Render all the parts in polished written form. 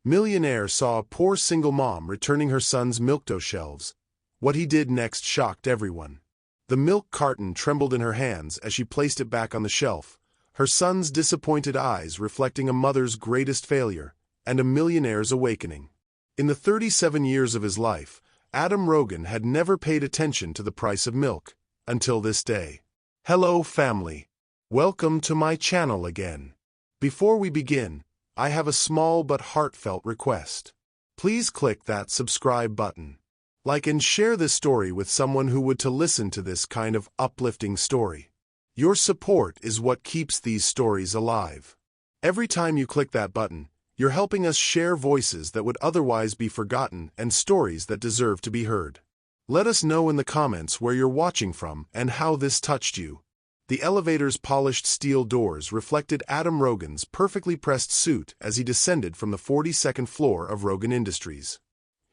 Millionaire saw a poor single mom returning her son's milk-toast shelves. What he did next shocked everyone. The milk carton trembled in her hands as she placed it back on the shelf, her son's disappointed eyes reflecting a mother's greatest failure and a millionaire's awakening. In the 37 years of his life, Addam Rogan had never paid attention to the price of milk, until this day. Hello, family. Welcome to my channel again. Before we begin, I have a small but heartfelt request. Please click that subscribe button. Like and share this story with someone who would to listen to this kind of uplifting story. Your support is what keeps these stories alive. Every time you click that button, you're helping us share voices that would otherwise be forgotten and stories that deserve to be heard. Let us know in the comments where you're watching from and how this touched you. The elevator's polished steel doors reflected Addam Rogan's perfectly pressed suit as he descended from the 42nd floor of Rogan Industries.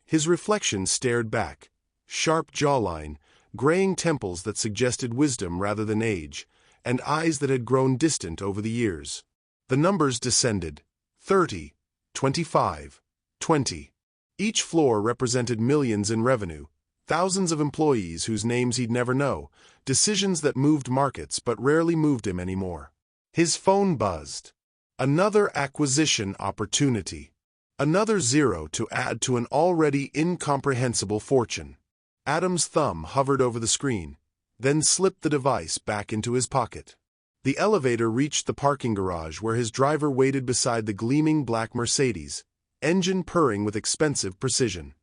His reflection stared back, sharp jawline, graying temples that suggested wisdom rather than age, and eyes that had grown distant over the years. The numbers descended: 30, 25, 20. Each floor represented millions in revenue, thousands of employees whose names he'd never know, decisions that moved markets but rarely moved him anymore. His phone buzzed. Another acquisition opportunity. Another zero to add to an already incomprehensible fortune. Addam's thumb hovered over the screen, then slipped the device back into his pocket. The elevator reached the parking garage where his driver waited beside the gleaming black Mercedes, engine purring with expensive precision.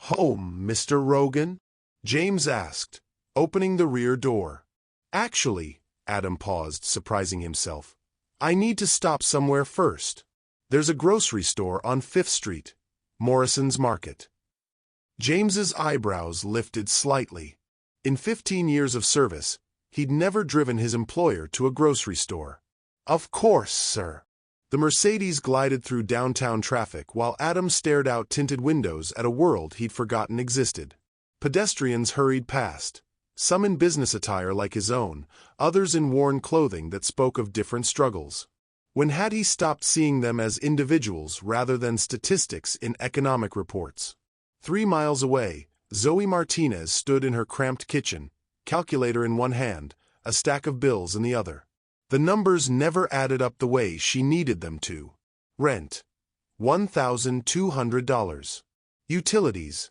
"Home, Mr. Rogan?" James asked, opening the rear door. "Actually," Addam paused, surprising himself, "I need to stop somewhere first. There's a grocery store on 5th Street, Morrison's Market." James's eyebrows lifted slightly. In 15 years of service, he'd never driven his employer to a grocery store. "Of course, sir." The Mercedes glided through downtown traffic while Addam stared out tinted windows at a world he'd forgotten existed. Pedestrians hurried past, some in business attire like his own, others in worn clothing that spoke of different struggles. When had he stopped seeing them as individuals rather than statistics in economic reports? 3 miles away, Zoe Martinez stood in her cramped kitchen, calculator in one hand, a stack of bills in the other. The numbers never added up the way she needed them to. Rent, $1,200. Utilities,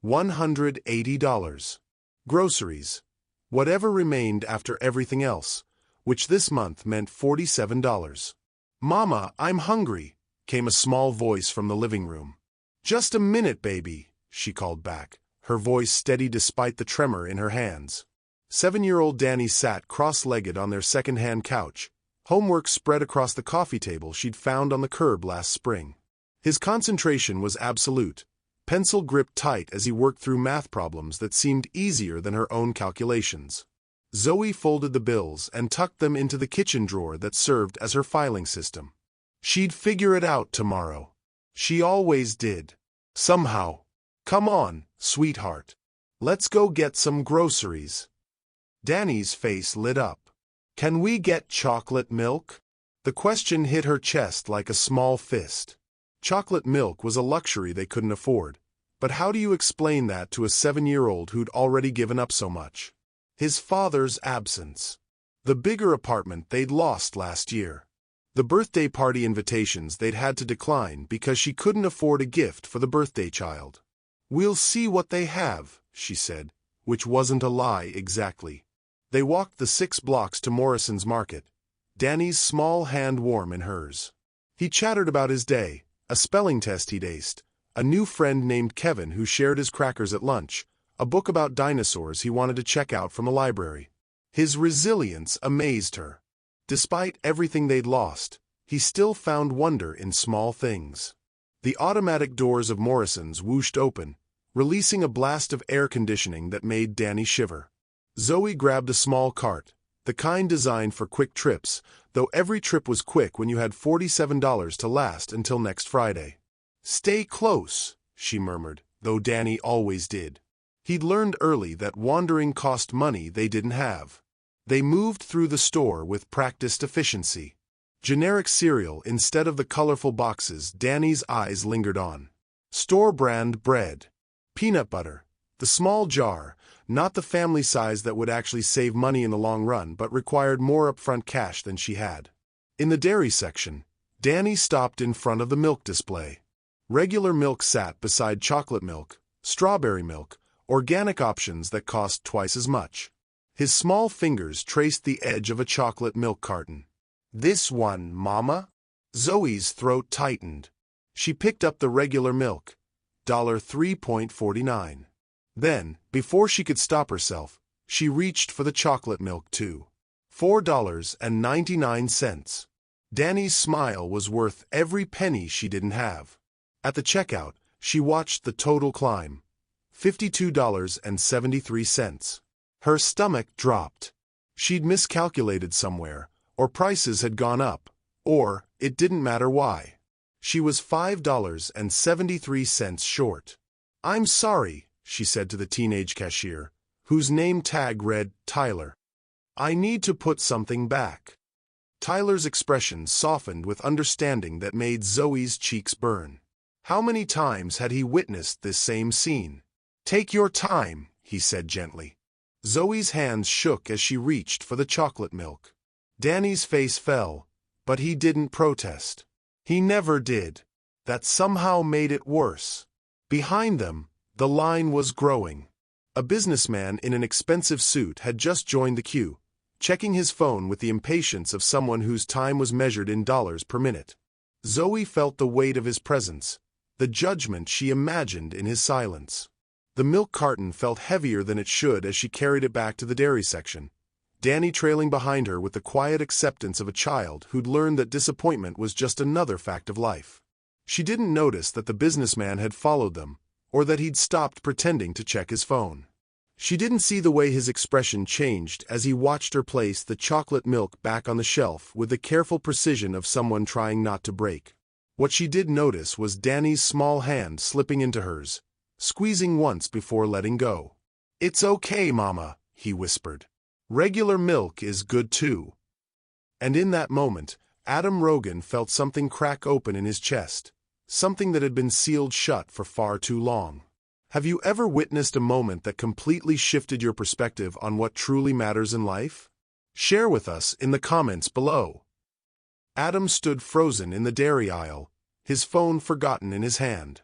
$180. Groceries, whatever remained after everything else, which this month meant $47. "Mama, I'm hungry," came a small voice from the living room. "Just a minute, baby," she called back, her voice steady despite the tremor in her hands. 7-year-old Danny sat cross-legged on their second-hand couch, homework spread across the coffee table she'd found on the curb last spring. His concentration was absolute, pencil gripped tight as he worked through math problems that seemed easier than her own calculations. Zoe folded the bills and tucked them into the kitchen drawer that served as her filing system. She'd figure it out tomorrow. She always did. Somehow. "Come on, sweetheart. Let's go get some groceries." Danny's face lit up. "Can we get chocolate milk?" The question hit her chest like a small fist. Chocolate milk was a luxury they couldn't afford, but how do you explain that to a 7-year-old who'd already given up so much? His father's absence. The bigger apartment they'd lost last year. The birthday party invitations they'd had to decline because she couldn't afford a gift for the birthday child. "We'll see what they have," she said, which wasn't a lie exactly. They walked the 6 blocks to Morrison's Market, Danny's small hand warm in hers. He chattered about his day, a spelling test he'd aced, a new friend named Kevin who shared his crackers at lunch, a book about dinosaurs he wanted to check out from the library. His resilience amazed her. Despite everything they'd lost, he still found wonder in small things. The automatic doors of Morrison's whooshed open, releasing a blast of air conditioning that made Danny shiver. Zoe grabbed a small cart, the kind designed for quick trips, though every trip was quick when you had $47 to last until next Friday. "Stay close," she murmured, though Danny always did. He'd learned early that wandering cost money they didn't have. They moved through the store with practiced efficiency. Generic cereal instead of the colorful boxes Danny's eyes lingered on. Store-brand bread. Peanut butter. The small jar, not the family size that would actually save money in the long run but required more upfront cash than she had. In the dairy section, Danny stopped in front of the milk display. Regular milk sat beside chocolate milk, strawberry milk, organic options that cost twice as much. His small fingers traced the edge of a chocolate milk carton. "This one, Mama?" Zoe's throat tightened. She picked up the regular milk, $3.49. Then, before she could stop herself, she reached for the chocolate milk too. $4.99. Danny's smile was worth every penny she didn't have. At the checkout, she watched the total climb. $52.73. Her stomach dropped. She'd miscalculated somewhere, or prices had gone up, or it didn't matter why. She was $5.73 short. "I'm sorry," she said to the teenage cashier, whose name tag read Tyler. "I need to put something back." Tyler's expression softened with understanding that made Zoe's cheeks burn. How many times had he witnessed this same scene? "Take your time," he said gently. Zoe's hands shook as she reached for the chocolate milk. Danny's face fell, but he didn't protest. He never did. That somehow made it worse. Behind them, the line was growing. A businessman in an expensive suit had just joined the queue, checking his phone with the impatience of someone whose time was measured in dollars per minute. Zoe felt the weight of his presence, the judgment she imagined in his silence. The milk carton felt heavier than it should as she carried it back to the dairy section, Danny trailing behind her with the quiet acceptance of a child who'd learned that disappointment was just another fact of life. She didn't notice that the businessman had followed them, or that he'd stopped pretending to check his phone. She didn't see the way his expression changed as he watched her place the chocolate milk back on the shelf with the careful precision of someone trying not to break. What she did notice was Danny's small hand slipping into hers, squeezing once before letting go. "It's okay, Mama," he whispered. "Regular milk is good too." And in that moment, Addam Rogan felt something crack open in his chest, something that had been sealed shut for far too long. Have you ever witnessed a moment that completely shifted your perspective on what truly matters in life? Share with us in the comments below. Addam stood frozen in the dairy aisle, his phone forgotten in his hand.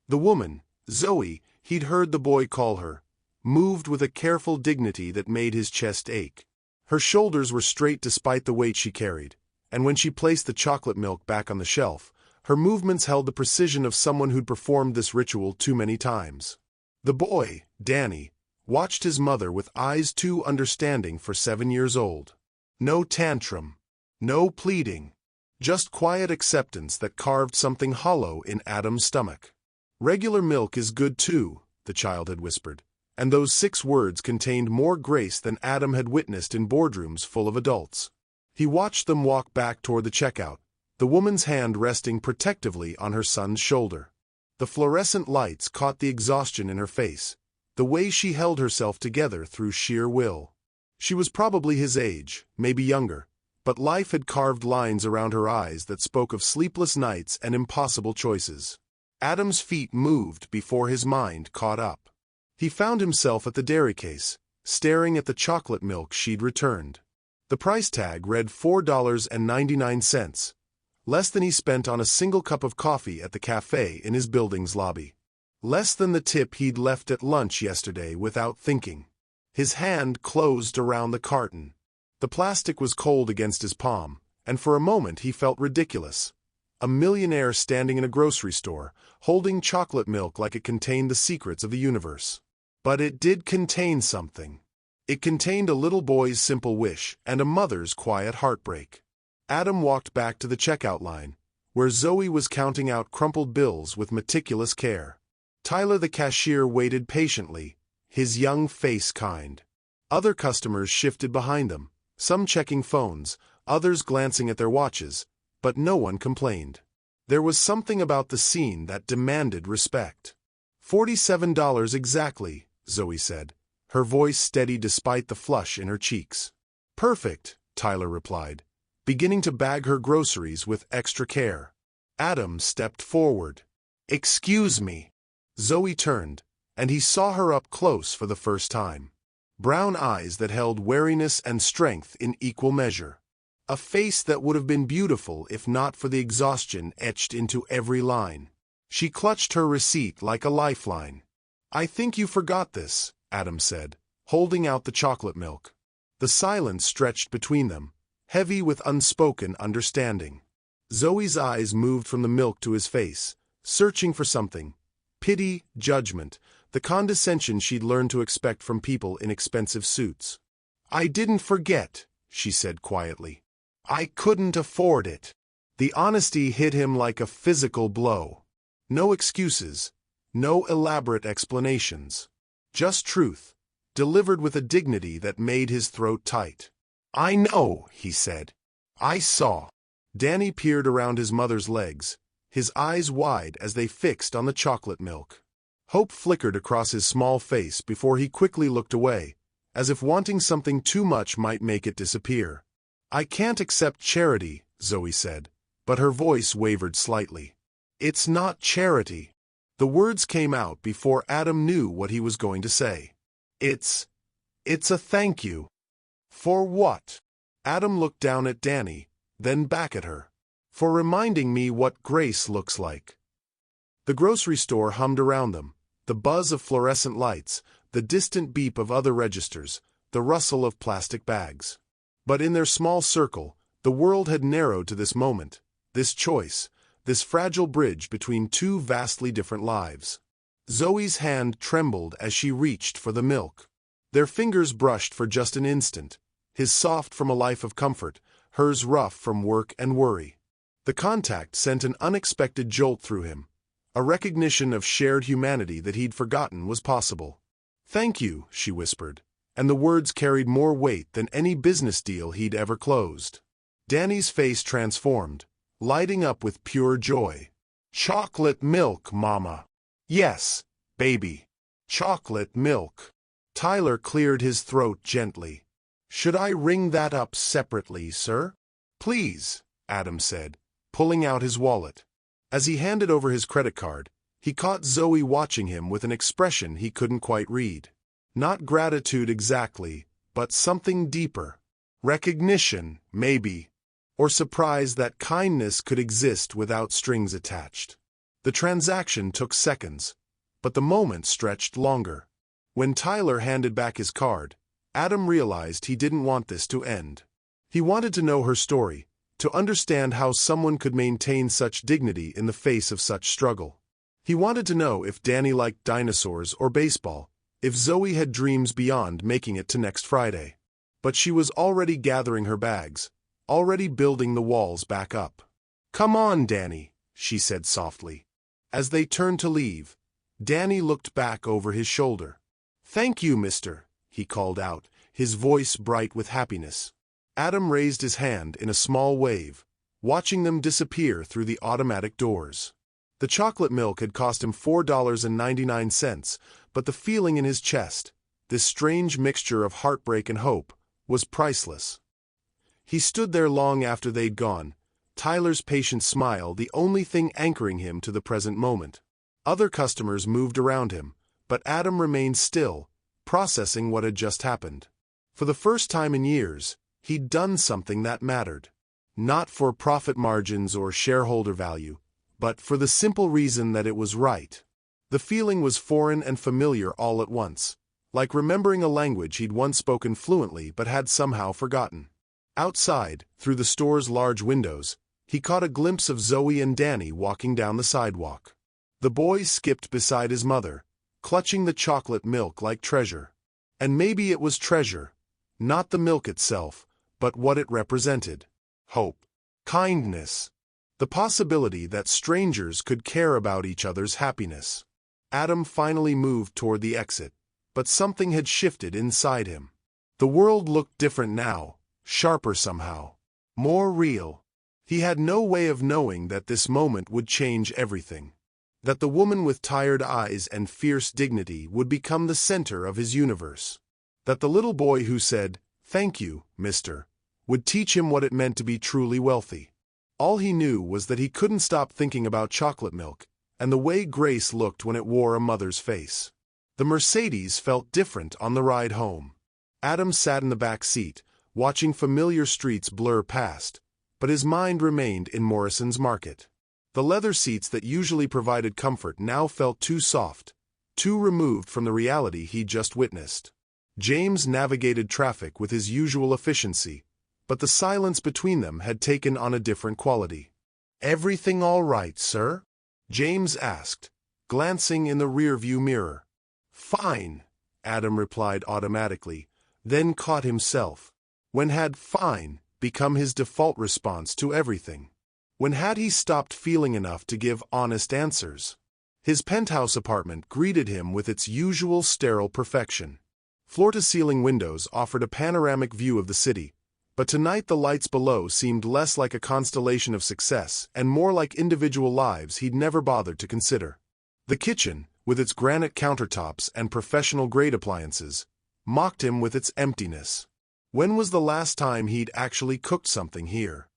The woman, Zoe, he'd heard the boy call her, moved with a careful dignity that made his chest ache. Her shoulders were straight despite the weight she carried, and when she placed the chocolate milk back on the shelf, her movements held the precision of someone who'd performed this ritual too many times. The boy, Danny, watched his mother with eyes too understanding for 7 years old. No tantrum, no pleading, just quiet acceptance that carved something hollow in Addam's stomach. "Regular milk is good too," the child had whispered, and those 6 words contained more grace than Addam had witnessed in boardrooms full of adults. He watched them walk back toward the checkout, the woman's hand resting protectively on her son's shoulder. The fluorescent lights caught the exhaustion in her face, the way she held herself together through sheer will. She was probably his age, maybe younger, but life had carved lines around her eyes that spoke of sleepless nights and impossible choices. Addam's feet moved before his mind caught up. He found himself at the dairy case, staring at the chocolate milk she'd returned. The price tag read $4.99, less than he spent on a single cup of coffee at the cafe in his building's lobby. Less than the tip he'd left at lunch yesterday without thinking. His hand closed around the carton. The plastic was cold against his palm, and for a moment he felt ridiculous. A millionaire standing in a grocery store, holding chocolate milk like it contained the secrets of the universe. But it did contain something. It contained a little boy's simple wish and a mother's quiet heartbreak. Addam walked back to the checkout line, where Zoe was counting out crumpled bills with meticulous care. Tyler the cashier waited patiently, his young face kind. Other customers shifted behind them, some checking phones, others glancing at their watches, but no one complained. There was something about the scene that demanded respect. $47 exactly, Zoe said, her voice steady despite the flush in her cheeks. Perfect, Tyler replied. beginning to bag her groceries with extra care. Addam stepped forward. "Excuse me." Zoe turned, and he saw her up close for the first time. Brown eyes that held wariness and strength in equal measure. A face that would have been beautiful if not for the exhaustion etched into every line. She clutched her receipt like a lifeline. "I think you forgot this," Addam said, holding out the chocolate milk. The silence stretched between them, heavy with unspoken understanding. Zoe's eyes moved from the milk to his face, searching for something. Pity, judgment, the condescension she'd learned to expect from people in expensive suits. "I didn't forget," she said quietly. "I couldn't afford it." The honesty hit him like a physical blow. No excuses, no elaborate explanations. Just truth, delivered with a dignity that made his throat tight. "I know," he said. "I saw." Danny peered around his mother's legs, his eyes wide as they fixed on the chocolate milk. Hope flickered across his small face before he quickly looked away, as if wanting something too much might make it disappear. "I can't accept charity," Zoe said, but her voice wavered slightly. "It's not charity." The words came out before Addam knew what he was going to say. It's a thank you." "For what?" Addam looked down at Danny, then back at her. "For reminding me what grace looks like." The grocery store hummed around them, the buzz of fluorescent lights, the distant beep of other registers, the rustle of plastic bags. But in their small circle, the world had narrowed to this moment, this choice, this fragile bridge between two vastly different lives. Zoe's hand trembled as she reached for the milk. Their fingers brushed for just an instant, his soft from a life of comfort, hers rough from work and worry. The contact sent an unexpected jolt through him, a recognition of shared humanity that he'd forgotten was possible. "Thank you," she whispered, and the words carried more weight than any business deal he'd ever closed. Danny's face transformed, lighting up with pure joy. "Chocolate milk, Mama." "Yes, baby. Chocolate milk." Tyler cleared his throat gently. "Should I ring that up separately, sir?" "Please," Addam said, pulling out his wallet. As he handed over his credit card, he caught Zoe watching him with an expression he couldn't quite read. Not gratitude exactly, but something deeper. Recognition, maybe. Or surprise that kindness could exist without strings attached. The transaction took seconds, but the moment stretched longer. When Tyler handed back his card, Addam realized he didn't want this to end. He wanted to know her story, to understand how someone could maintain such dignity in the face of such struggle. He wanted to know if Danny liked dinosaurs or baseball, if Zoe had dreams beyond making it to next Friday. But she was already gathering her bags, already building the walls back up. "Come on, Danny," she said softly. As they turned to leave, Danny looked back over his shoulder. "Thank you, mister," he called out, his voice bright with happiness. Addam raised his hand in a small wave, watching them disappear through the automatic doors. The chocolate milk had cost him $4.99, but the feeling in his chest, this strange mixture of heartbreak and hope, was priceless. He stood there long after they'd gone, Tyler's patient smile the only thing anchoring him to the present moment. Other customers moved around him, but Addam remained still, processing what had just happened. For the first time in years, he'd done something that mattered. Not for profit margins or shareholder value, but for the simple reason that it was right. The feeling was foreign and familiar all at once, like remembering a language he'd once spoken fluently but had somehow forgotten. Outside, through the store's large windows, he caught a glimpse of Zoe and Danny walking down the sidewalk. The boy skipped beside his mother, clutching the chocolate milk like treasure. And maybe it was treasure, not the milk itself, but what it represented. Hope. Kindness. The possibility that strangers could care about each other's happiness. Addam finally moved toward the exit, but something had shifted inside him. The world looked different now, sharper somehow, more real. He had no way of knowing that this moment would change everything. That the woman with tired eyes and fierce dignity would become the center of his universe. That the little boy who said, "Thank you, mister," would teach him what it meant to be truly wealthy. All he knew was that he couldn't stop thinking about chocolate milk and the way Grace looked when it wore a mother's face. The Mercedes felt different on the ride home. Addam sat in the back seat, watching familiar streets blur past, but his mind remained in Morrison's Market. The leather seats that usually provided comfort now felt too soft, too removed from the reality he'd just witnessed. James navigated traffic with his usual efficiency, but the silence between them had taken on a different quality. "Everything all right, sir?" James asked, glancing in the rearview mirror. "Fine," Addam replied automatically, then caught himself. When had "fine" become his default response to everything? When had he stopped feeling enough to give honest answers? His penthouse apartment greeted him with its usual sterile perfection. Floor-to-ceiling windows offered a panoramic view of the city, but tonight the lights below seemed less like a constellation of success and more like individual lives he'd never bothered to consider. The kitchen, with its granite countertops and professional-grade appliances, mocked him with its emptiness. When was the last time he'd actually cooked something here?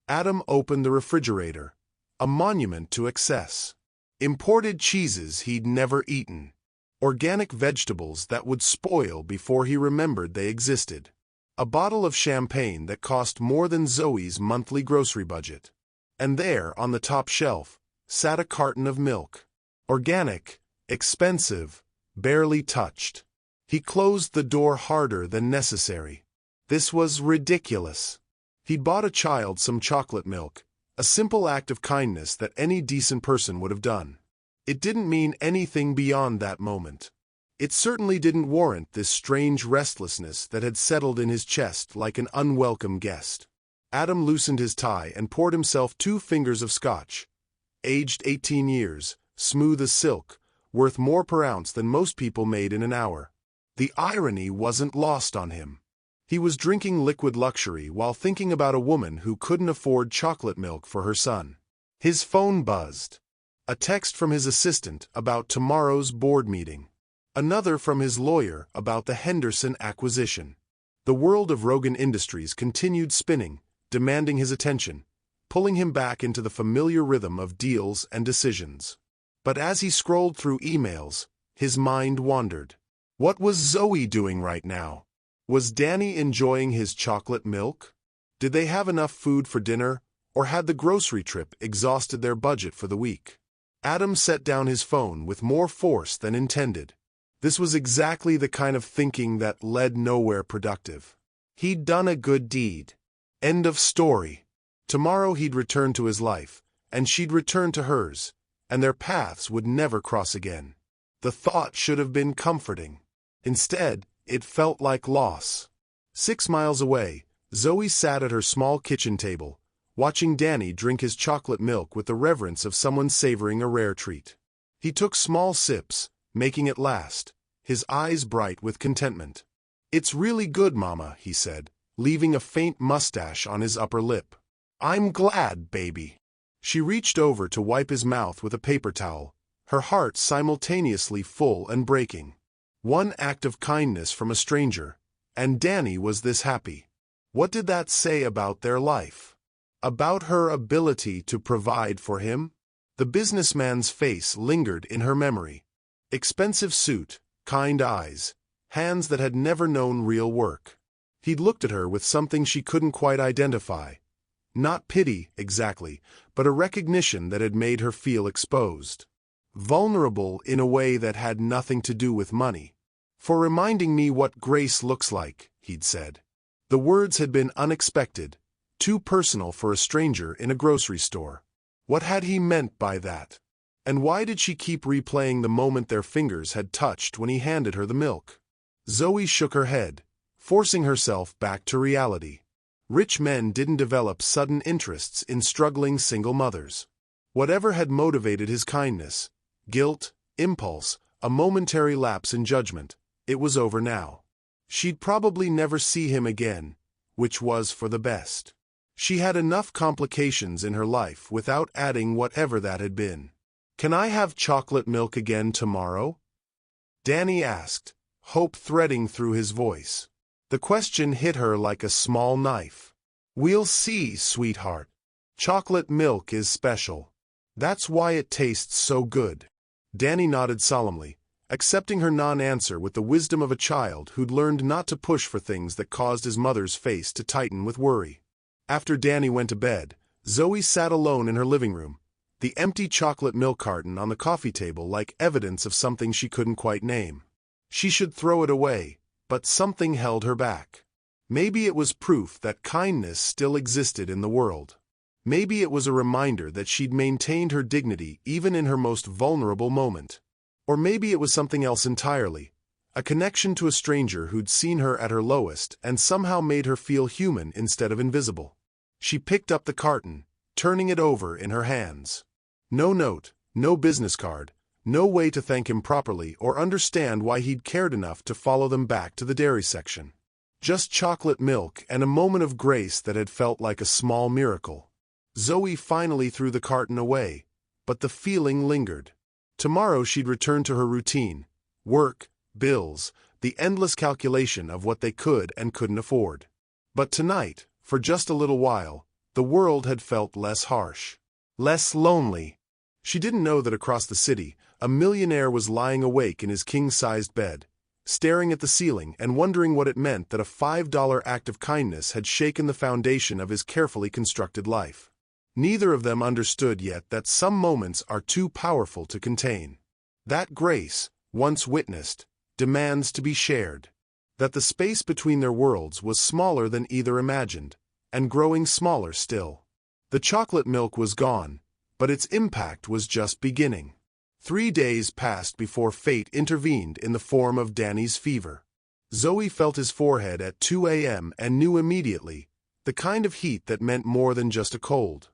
Addam opened the refrigerator, a monument to excess. Imported cheeses he'd never eaten. Organic vegetables that would spoil before he remembered they existed. A bottle of champagne that cost more than Zoe's monthly grocery budget. And there, on the top shelf, sat a carton of milk. Organic, expensive, barely touched. He closed the door harder than necessary. This was ridiculous. He'd bought a child some chocolate milk, a simple act of kindness that any decent person would have done. It didn't mean anything beyond that moment. It certainly didn't warrant this strange restlessness that had settled in his chest like an unwelcome guest. Addam loosened his tie and poured himself 2 fingers of scotch. Aged 18 years, smooth as silk, worth more per ounce than most people made in an hour. The irony wasn't lost on him. He was drinking liquid luxury while thinking about a woman who couldn't afford chocolate milk for her son. His phone buzzed. A text from his assistant about tomorrow's board meeting. Another from his lawyer about the Henderson acquisition. The world of Rogan Industries continued spinning, demanding his attention, pulling him back into the familiar rhythm of deals and decisions. But as he scrolled through emails, his mind wandered. What was Zoe doing right now? Was Danny enjoying his chocolate milk? Did they have enough food for dinner, or had the grocery trip exhausted their budget for the week? Addam set down his phone with more force than intended. This was exactly the kind of thinking that led nowhere productive. He'd done a good deed. End of story. Tomorrow he'd return to his life, and she'd return to hers, and their paths would never cross again. The thought should have been comforting. Instead, it felt like loss. 6 miles away, Zoe sat at her small kitchen table, watching Danny drink his chocolate milk with the reverence of someone savoring a rare treat. He took small sips, making it last, his eyes bright with contentment. "It's really good, Mama," he said, leaving a faint mustache on his upper lip. "I'm glad, baby." She reached over to wipe his mouth with a paper towel, her heart simultaneously full and breaking. One act of kindness from a stranger, and Danny was this happy. What did that say about their life? About her ability to provide for him? The businessman's face lingered in her memory. Expensive suit, kind eyes, hands that had never known real work. He'd looked at her with something she couldn't quite identify. Not pity, exactly, but a recognition that had made her feel exposed. Vulnerable in a way that had nothing to do with money. "For reminding me what grace looks like," he'd said. The words had been unexpected, too personal for a stranger in a grocery store. What had he meant by that? And why did she keep replaying the moment their fingers had touched when he handed her the milk? Zoe shook her head, forcing herself back to reality. Rich men didn't develop sudden interests in struggling single mothers. Whatever had motivated his kindness, guilt, impulse, a momentary lapse in judgment, it was over now. She'd probably never see him again, which was for the best. She had enough complications in her life without adding whatever that had been. "Can I have chocolate milk again tomorrow?" Danny asked, hope threading through his voice. The question hit her like a small knife. We'll see, sweetheart. Chocolate milk is special. That's why it tastes so good. Danny nodded solemnly, accepting her non-answer with the wisdom of a child who'd learned not to push for things that caused his mother's face to tighten with worry. After Danny went to bed, Zoe sat alone in her living room, the empty chocolate milk carton on the coffee table like evidence of something she couldn't quite name. She should throw it away, but something held her back. Maybe it was proof that kindness still existed in the world. Maybe it was a reminder that she'd maintained her dignity even in her most vulnerable moment. Or maybe it was something else entirely, a connection to a stranger who'd seen her at her lowest and somehow made her feel human instead of invisible. She picked up the carton, turning it over in her hands. No note, no business card, no way to thank him properly or understand why he'd cared enough to follow them back to the dairy section. Just chocolate milk and a moment of grace that had felt like a small miracle. Zoe finally threw the carton away, but the feeling lingered. Tomorrow she'd return to her routine: work, bills, the endless calculation of what they could and couldn't afford. But tonight, for just a little while, the world had felt less harsh, less lonely. She didn't know that across the city, a millionaire was lying awake in his king-sized bed, staring at the ceiling and wondering what it meant that a $5 act of kindness had shaken the foundation of his carefully constructed life. Neither of them understood yet that some moments are too powerful to contain. That grace, once witnessed, demands to be shared. That the space between their worlds was smaller than either imagined, and growing smaller still. The chocolate milk was gone, but its impact was just beginning. 3 days passed before fate intervened in the form of Danny's fever. Zoe felt his forehead at 2 a.m. and knew immediately, the kind of heat that meant more than just a cold.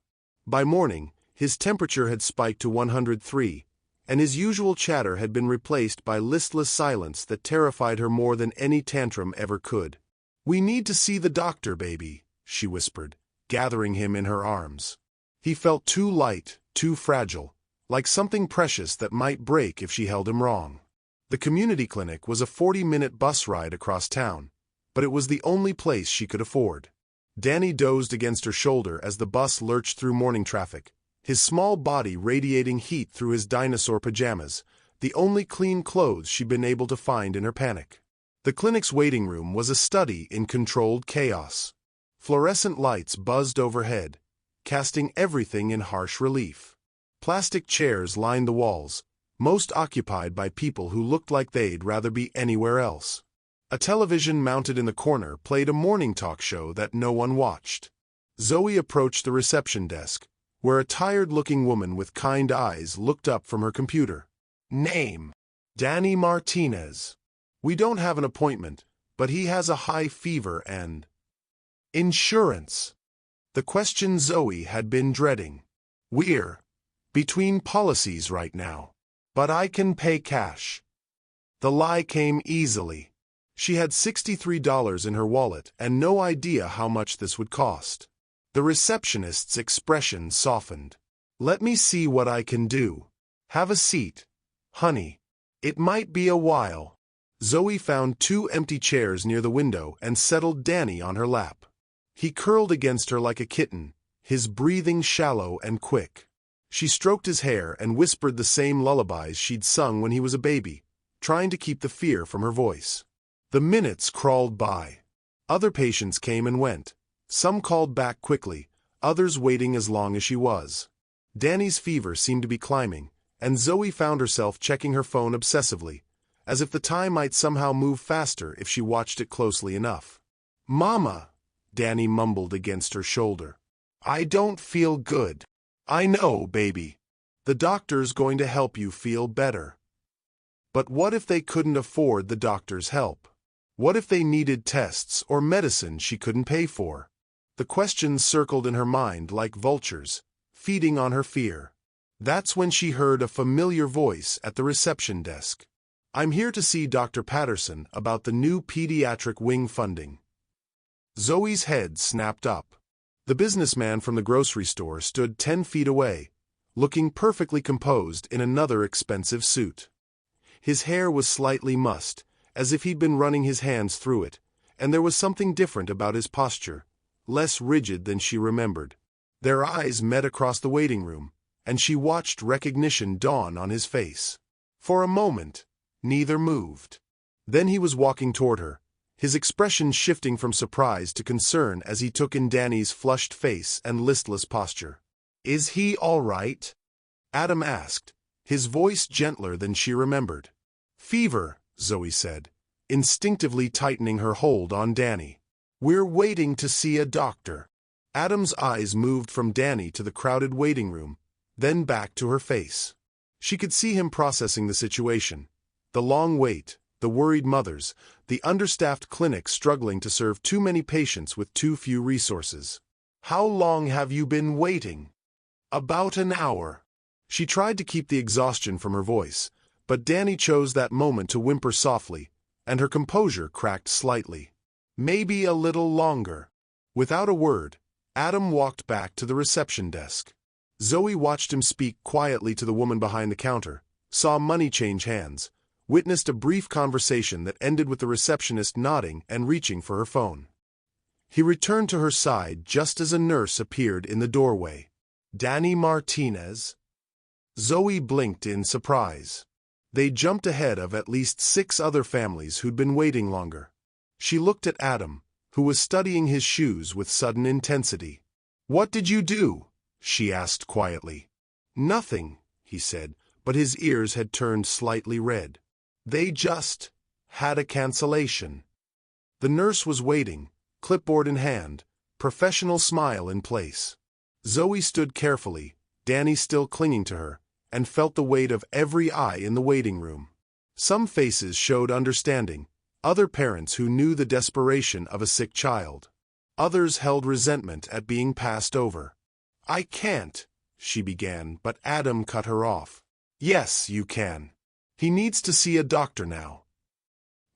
By morning, his temperature had spiked to 103, and his usual chatter had been replaced by listless silence that terrified her more than any tantrum ever could. "We need to see the doctor, baby," she whispered, gathering him in her arms. He felt too light, too fragile, like something precious that might break if she held him wrong. The community clinic was a 40-minute bus ride across town, but it was the only place she could afford. Danny dozed against her shoulder as the bus lurched through morning traffic, his small body radiating heat through his dinosaur pajamas, the only clean clothes she'd been able to find in her panic. The clinic's waiting room was a study in controlled chaos. Fluorescent lights buzzed overhead, casting everything in harsh relief. Plastic chairs lined the walls, most occupied by people who looked like they'd rather be anywhere else. A television mounted in the corner played a morning talk show that no one watched. Zoe approached the reception desk, where a tired-looking woman with kind eyes looked up from her computer. "Name: Danny Martinez. We don't have an appointment, but he has a high fever and..." "Insurance." The question Zoe had been dreading. "We're between policies right now, but I can pay cash." The lie came easily. She had $63 in her wallet and no idea how much this would cost. The receptionist's expression softened. "Let me see what I can do. Have a seat, honey. It might be a while." Zoe found 2 empty chairs near the window and settled Danny on her lap. He curled against her like a kitten, his breathing shallow and quick. She stroked his hair and whispered the same lullabies she'd sung when he was a baby, trying to keep the fear from her voice. The minutes crawled by. Other patients came and went, some called back quickly, others waiting as long as she was. Danny's fever seemed to be climbing, and Zoe found herself checking her phone obsessively, as if the time might somehow move faster if she watched it closely enough. "Mama," Danny mumbled against her shoulder. "I don't feel good." "I know, baby. The doctor's going to help you feel better." But what if they couldn't afford the doctor's help? What if they needed tests or medicine she couldn't pay for? The questions circled in her mind like vultures, feeding on her fear. That's when she heard a familiar voice at the reception desk. "I'm here to see Dr. Patterson about the new pediatric wing funding." Zoe's head snapped up. The businessman from the grocery store stood 10 feet away, looking perfectly composed in another expensive suit. His hair was slightly mussed, as if he'd been running his hands through it, and there was something different about his posture, less rigid than she remembered. Their eyes met across the waiting room, and she watched recognition dawn on his face. For a moment, neither moved. Then he was walking toward her, his expression shifting from surprise to concern as he took in Danny's flushed face and listless posture. "Is he all right?" Addam asked, his voice gentler than she remembered. "Fever," Zoe said, instinctively tightening her hold on Danny. "We're waiting to see a doctor." Addam's eyes moved from Danny to the crowded waiting room, then back to her face. She could see him processing the situation. The long wait, the worried mothers, the understaffed clinic struggling to serve too many patients with too few resources. "How long have you been waiting?" "About an hour." She tried to keep the exhaustion from her voice, but Danny chose that moment to whimper softly, and her composure cracked slightly. "Maybe a little longer." Without a word, Addam walked back to the reception desk. Zoe watched him speak quietly to the woman behind the counter, saw money change hands, witnessed a brief conversation that ended with the receptionist nodding and reaching for her phone. He returned to her side just as a nurse appeared in the doorway. "Danny Martinez?" Zoe blinked in surprise. They jumped ahead of at least 6 other families who'd been waiting longer. She looked at Addam, who was studying his shoes with sudden intensity. "What did you do?" she asked quietly. "Nothing," he said, but his ears had turned slightly red. "They just had a cancellation." The nurse was waiting, clipboard in hand, professional smile in place. Zoe stood carefully, Danny still clinging to her, and felt the weight of every eye in the waiting room. Some faces showed understanding, other parents who knew the desperation of a sick child. Others held resentment at being passed over. "I can't," she began, but Addam cut her off. "Yes, you can. He needs to see a doctor now."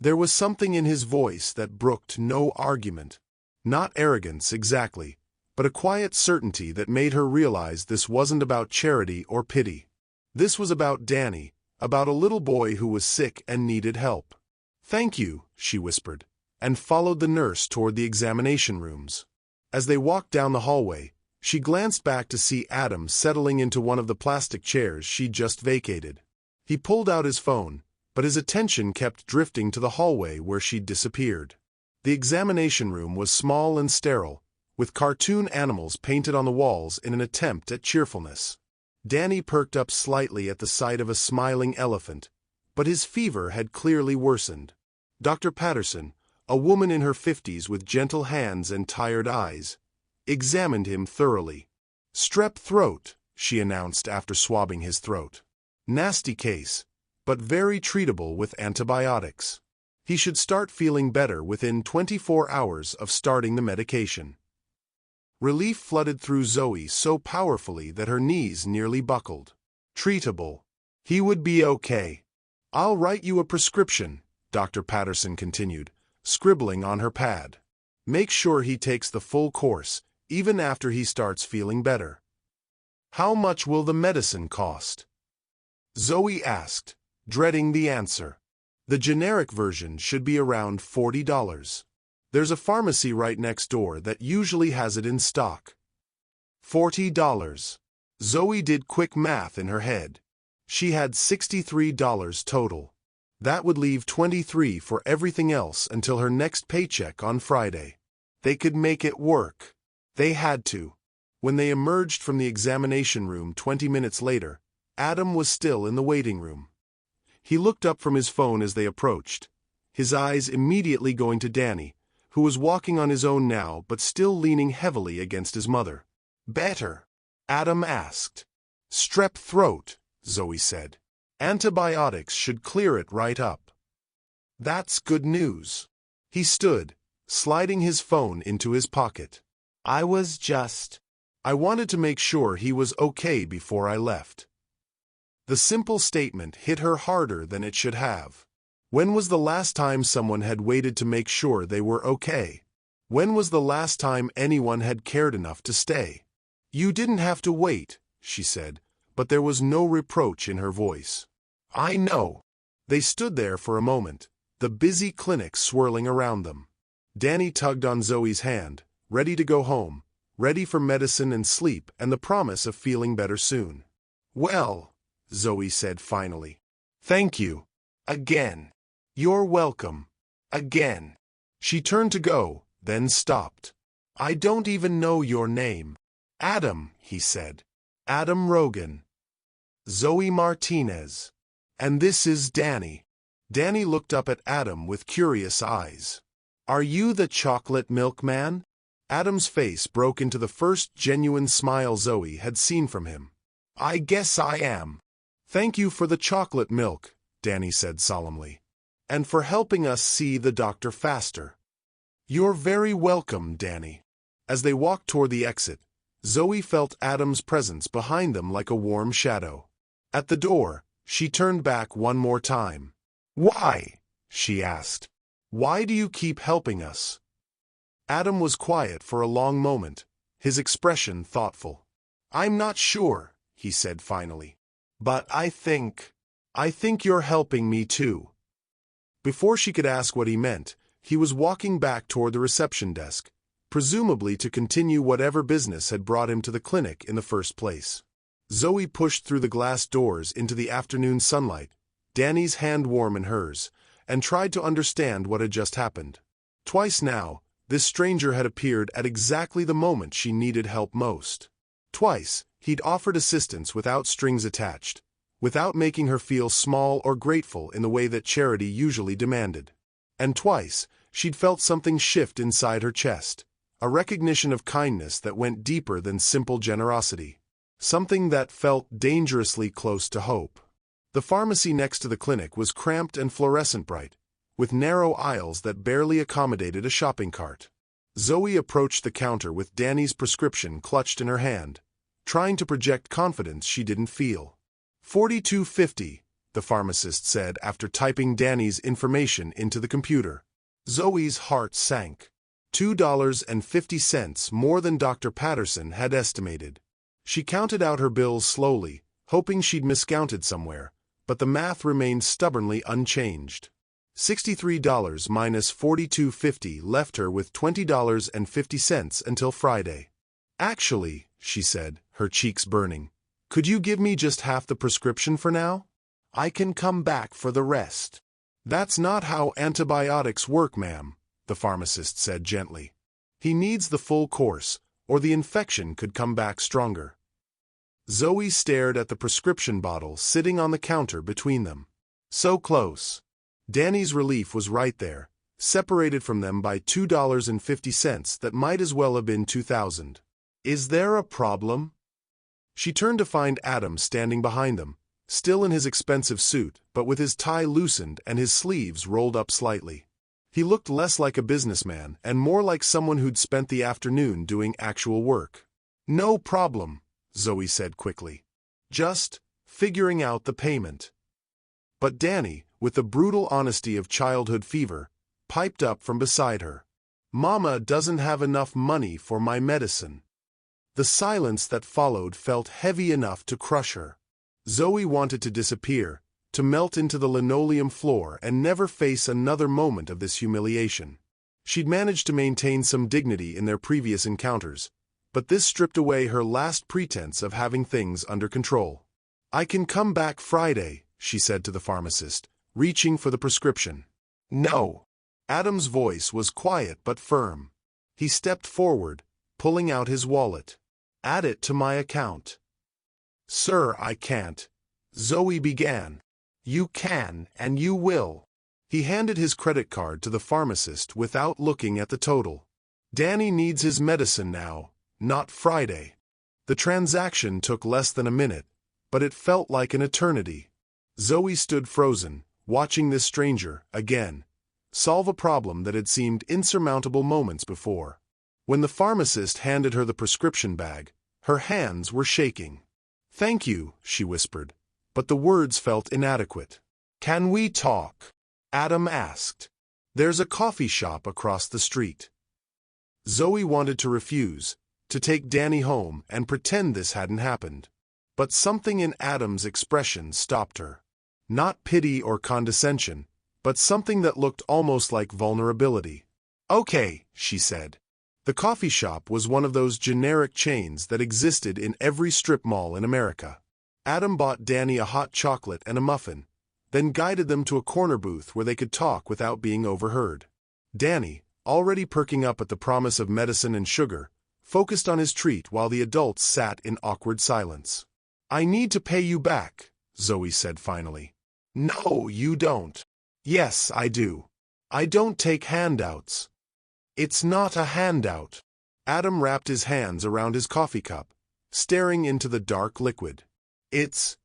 There was something in his voice that brooked no argument. Not arrogance exactly, but a quiet certainty that made her realize this wasn't about charity or pity. This was about Danny, about a little boy who was sick and needed help. "Thank you," she whispered, and followed the nurse toward the examination rooms. As they walked down the hallway, she glanced back to see Addam settling into one of the plastic chairs she'd just vacated. He pulled out his phone, but his attention kept drifting to the hallway where she'd disappeared. The examination room was small and sterile, with cartoon animals painted on the walls in an attempt at cheerfulness. Danny perked up slightly at the sight of a smiling elephant, but his fever had clearly worsened. Dr. Patterson, a woman in her 50s with gentle hands and tired eyes, examined him thoroughly. "Strep throat," she announced after swabbing his throat. "Nasty case, but very treatable with antibiotics. He should start feeling better within 24 hours of starting the medication." Relief flooded through Zoe so powerfully that her knees nearly buckled. "Treatable. He would be okay. I'll write you a prescription," Dr. Patterson continued, scribbling on her pad. "Make sure he takes the full course, even after he starts feeling better." "How much will the medicine cost?" Zoe asked, dreading the answer. "The generic version should be around $40. There's a pharmacy right next door that usually has it in stock." $40. Zoe did quick math in her head. She had $63 total. That would leave $23 for everything else until her next paycheck on Friday. They could make it work. They had to. When they emerged from the examination room 20 minutes later, Addam was still in the waiting room. He looked up from his phone as they approached, his eyes immediately going to Danny, who was walking on his own now but still leaning heavily against his mother. "Better?" Addam asked. "Strep throat," Zoe said. "Antibiotics should clear it right up." "That's good news." He stood, sliding his phone into his pocket. I wanted to make sure he was okay before I left." The simple statement hit her harder than it should have. When was the last time someone had waited to make sure they were okay? When was the last time anyone had cared enough to stay? "You didn't have to wait," she said, but there was no reproach in her voice. "I know." They stood there for a moment, the busy clinic swirling around them. Danny tugged on Zoe's hand, ready to go home, ready for medicine and sleep and the promise of feeling better soon. "Well," Zoe said finally. "Thank you. Again." "You're welcome. Again." She turned to go, then stopped. "I don't even know your name." "Addam," he said. "Addam Rogan." "Zoe Martinez. And this is Danny." Danny looked up at Addam with curious eyes. "Are you the chocolate milkman?" Addam's face broke into the first genuine smile Zoe had seen from him. "I guess I am." "Thank you for the chocolate milk," Danny said solemnly. "And for helping us see the doctor faster." "You're very welcome, Danny." As they walked toward the exit, Zoe felt Addam's presence behind them like a warm shadow. At the door, she turned back one more time. "Why?" she asked. "Why do you keep helping us?" Addam was quiet for a long moment, his expression thoughtful. "I'm not sure," he said finally. "But I think you're helping me too." Before she could ask what he meant, he was walking back toward the reception desk, presumably to continue whatever business had brought him to the clinic in the first place. Zoe pushed through the glass doors into the afternoon sunlight, Danny's hand warm in hers, and tried to understand what had just happened. Twice now, this stranger had appeared at exactly the moment she needed help most. Twice, he'd offered assistance without strings attached, without making her feel small or grateful in the way that charity usually demanded. And twice, she'd felt something shift inside her chest, a recognition of kindness that went deeper than simple generosity. Something that felt dangerously close to hope. The pharmacy next to the clinic was cramped and fluorescent bright, with narrow aisles that barely accommodated a shopping cart. Zoe approached the counter with Danny's prescription clutched in her hand, trying to project confidence she didn't feel. $42.50, the pharmacist said after typing Danny's information into the computer. Zoe's heart sank. $2.50 more than Dr. Patterson had estimated. She counted out her bills slowly, hoping she'd miscounted somewhere, but the math remained stubbornly unchanged. $63 minus $42.50 left her with $20.50 until Friday. "Actually," she said, her cheeks burning, "could you give me just half the prescription for now? I can come back for the rest." "That's not how antibiotics work, ma'am," the pharmacist said gently. "He needs the full course, or the infection could come back stronger." Zoe stared at the prescription bottle sitting on the counter between them. So close. Danny's relief was right there, separated from them by $2.50 that might as well have been $2,000. "Is there a problem?" She turned to find Addam standing behind them, still in his expensive suit, but with his tie loosened and his sleeves rolled up slightly. He looked less like a businessman and more like someone who'd spent the afternoon doing actual work. "No problem," Zoe said quickly. "Just figuring out the payment." But Danny, with the brutal honesty of childhood fever, piped up from beside her. "Mama doesn't have enough money for my medicine." The silence that followed felt heavy enough to crush her. Zoe wanted to disappear, to melt into the linoleum floor and never face another moment of this humiliation. She'd managed to maintain some dignity in their previous encounters, but this stripped away her last pretense of having things under control. "I can come back Friday," she said to the pharmacist, reaching for the prescription. "No." Addam's voice was quiet but firm. He stepped forward, pulling out his wallet. "Add it to my account." "Sir, I can't," Zoe began. "You can, and you will." He handed his credit card to the pharmacist without looking at the total. "Danny needs his medicine now, not Friday." The transaction took less than a minute, but it felt like an eternity. Zoe stood frozen, watching this stranger, again, solve a problem that had seemed insurmountable moments before. When the pharmacist handed her the prescription bag, her hands were shaking. "Thank you," she whispered, but the words felt inadequate. "Can we talk?" Addam asked. "There's a coffee shop across the street." Zoe wanted to refuse, to take Danny home and pretend this hadn't happened. But something in Addam's expression stopped her. Not pity or condescension, but something that looked almost like vulnerability. "Okay," she said. The coffee shop was one of those generic chains that existed in every strip mall in America. Addam bought Danny a hot chocolate and a muffin, then guided them to a corner booth where they could talk without being overheard. Danny, already perking up at the promise of medicine and sugar, focused on his treat while the adults sat in awkward silence. "I need to pay you back," Zoe said finally. "No, you don't." "Yes, I do. I don't take handouts." "It's not a handout." Addam wrapped his hands around his coffee cup, staring into the dark liquid. "It's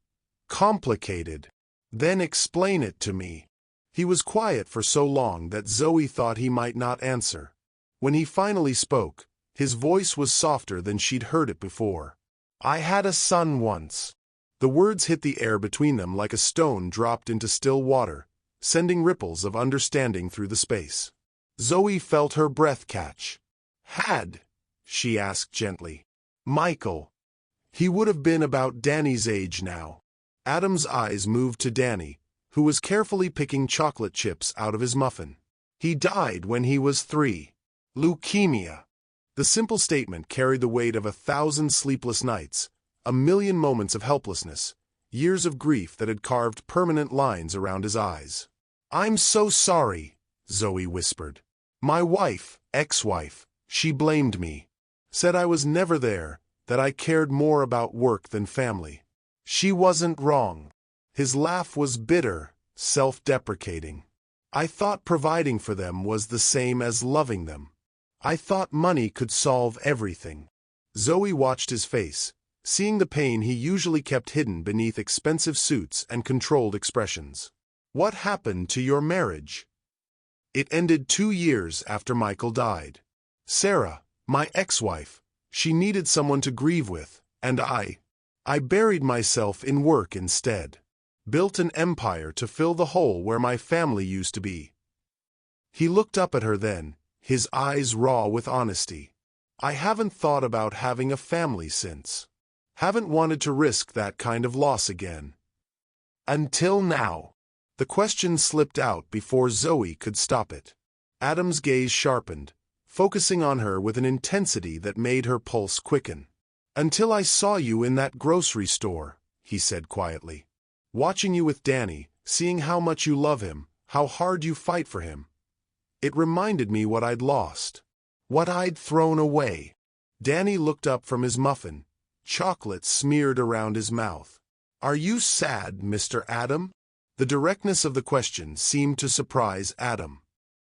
complicated." "Then explain it to me." He was quiet for so long that Zoe thought he might not answer. When he finally spoke, his voice was softer than she'd heard it before. "I had a son once." The words hit the air between them like a stone dropped into still water, sending ripples of understanding through the space. Zoe felt her breath catch. "Had?" she asked gently. "Michael." He would have been about Danny's age now. Addam's eyes moved to Danny, who was carefully picking chocolate chips out of his muffin. "He died when he was 3. Leukemia." The simple statement carried the weight of 1,000 sleepless nights, 1,000,000 moments of helplessness, years of grief that had carved permanent lines around his eyes. "I'm so sorry," Zoe whispered. "My wife, ex-wife, she blamed me. Said I was never there, that I cared more about work than family. She wasn't wrong." His laugh was bitter, self-deprecating. "I thought providing for them was the same as loving them. I thought money could solve everything." Zoe watched his face, seeing the pain he usually kept hidden beneath expensive suits and controlled expressions. "What happened to your marriage?" "It ended 2 years after Michael died. Sarah, my ex-wife, she needed someone to grieve with, and I buried myself in work instead. Built an empire to fill the hole where my family used to be." He looked up at her then, his eyes raw with honesty. "I haven't thought about having a family since. Haven't wanted to risk that kind of loss again. Until now." The question slipped out before Zoe could stop it. Addam's gaze sharpened, focusing on her with an intensity that made her pulse quicken. "Until I saw you in that grocery store," he said quietly. "Watching you with Danny, seeing how much you love him, how hard you fight for him. It reminded me what I'd lost. What I'd thrown away." Danny looked up from his muffin, chocolate smeared around his mouth. "Are you sad, Mr. Addam?" The directness of the question seemed to surprise Addam.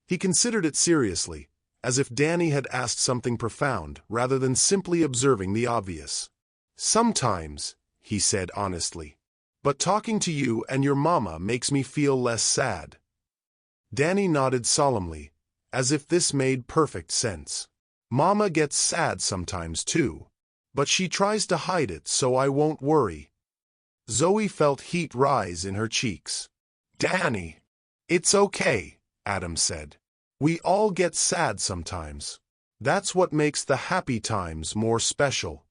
He considered it seriously, as if Danny had asked something profound rather than simply observing the obvious. "Sometimes," he said honestly. "But talking to you and your mama makes me feel less sad." Danny nodded solemnly, as if this made perfect sense. "Mama gets sad sometimes too, but she tries to hide it so I won't worry." Zoe felt heat rise in her cheeks. "Danny!" "It's okay," Addam said. "We all get sad sometimes. That's what makes the happy times more special."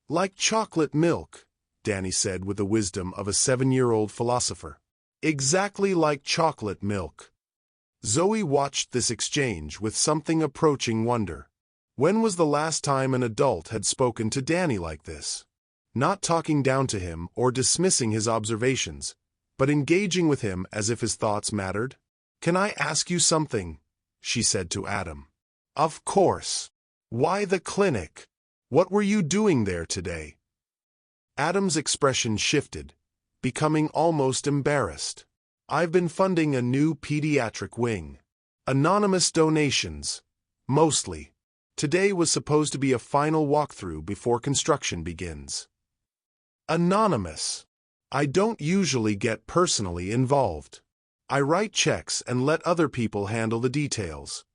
"Like chocolate milk," Danny said with the wisdom of a 7-year-old philosopher. "Exactly like chocolate milk." Zoe watched this exchange with something approaching wonder. When was the last time an adult had spoken to Danny like this? Not talking down to him or dismissing his observations, but engaging with him as if his thoughts mattered. "Can I ask you something?" she said to Addam. "Of course. Why the clinic? What were you doing there today?" Addam's expression shifted, becoming almost embarrassed. "I've been funding a new pediatric wing. Anonymous donations, mostly. Today was supposed to be a final walkthrough before construction begins." "Anonymous. I don't usually get personally involved. I write checks and let other people handle the details."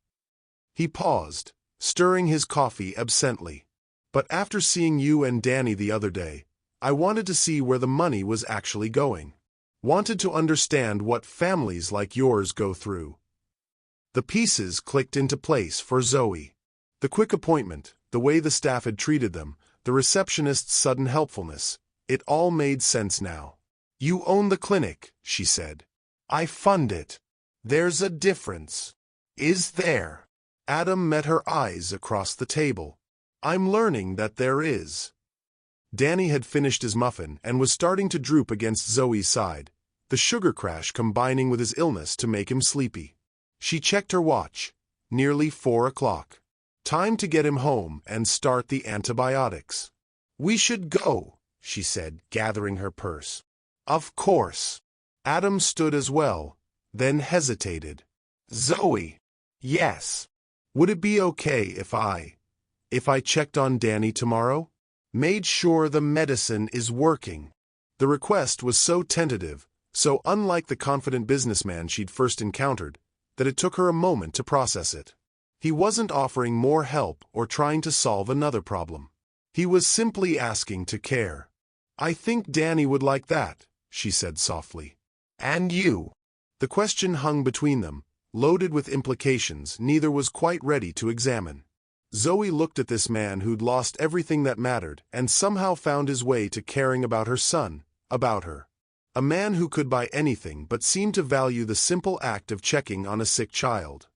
He paused, stirring his coffee absently. "But after seeing you and Danny the other day, I wanted to see where the money was actually going. Wanted to understand what families like yours go through." The pieces clicked into place for Zoe. The quick appointment, the way the staff had treated them, the receptionist's sudden helpfulness, it all made sense now. "You own the clinic," she said. "I fund it. There's a difference." "Is there?" Addam met her eyes across the table. I'm learning that there is. Danny had finished his muffin and was starting to droop against Zoe's side, the sugar crash combining with his illness to make him sleepy. She checked her watch. Nearly 4 o'clock. Time to get him home and start the antibiotics. We should go, she said, gathering her purse. Of course. Addam stood as well, then hesitated. Zoe. Yes. Would it be okay if I checked on Danny tomorrow? Made sure the medicine is working. The request was so tentative, so unlike the confident businessman she'd first encountered, that it took her a moment to process it. He wasn't offering more help or trying to solve another problem. He was simply asking to care. I think Danny would like that, she said softly. And you? The question hung between them, loaded with implications neither was quite ready to examine. Zoe looked at this man who'd lost everything that mattered and somehow found his way to caring about her son, about her. A man who could buy anything but seemed to value the simple act of checking on a sick child.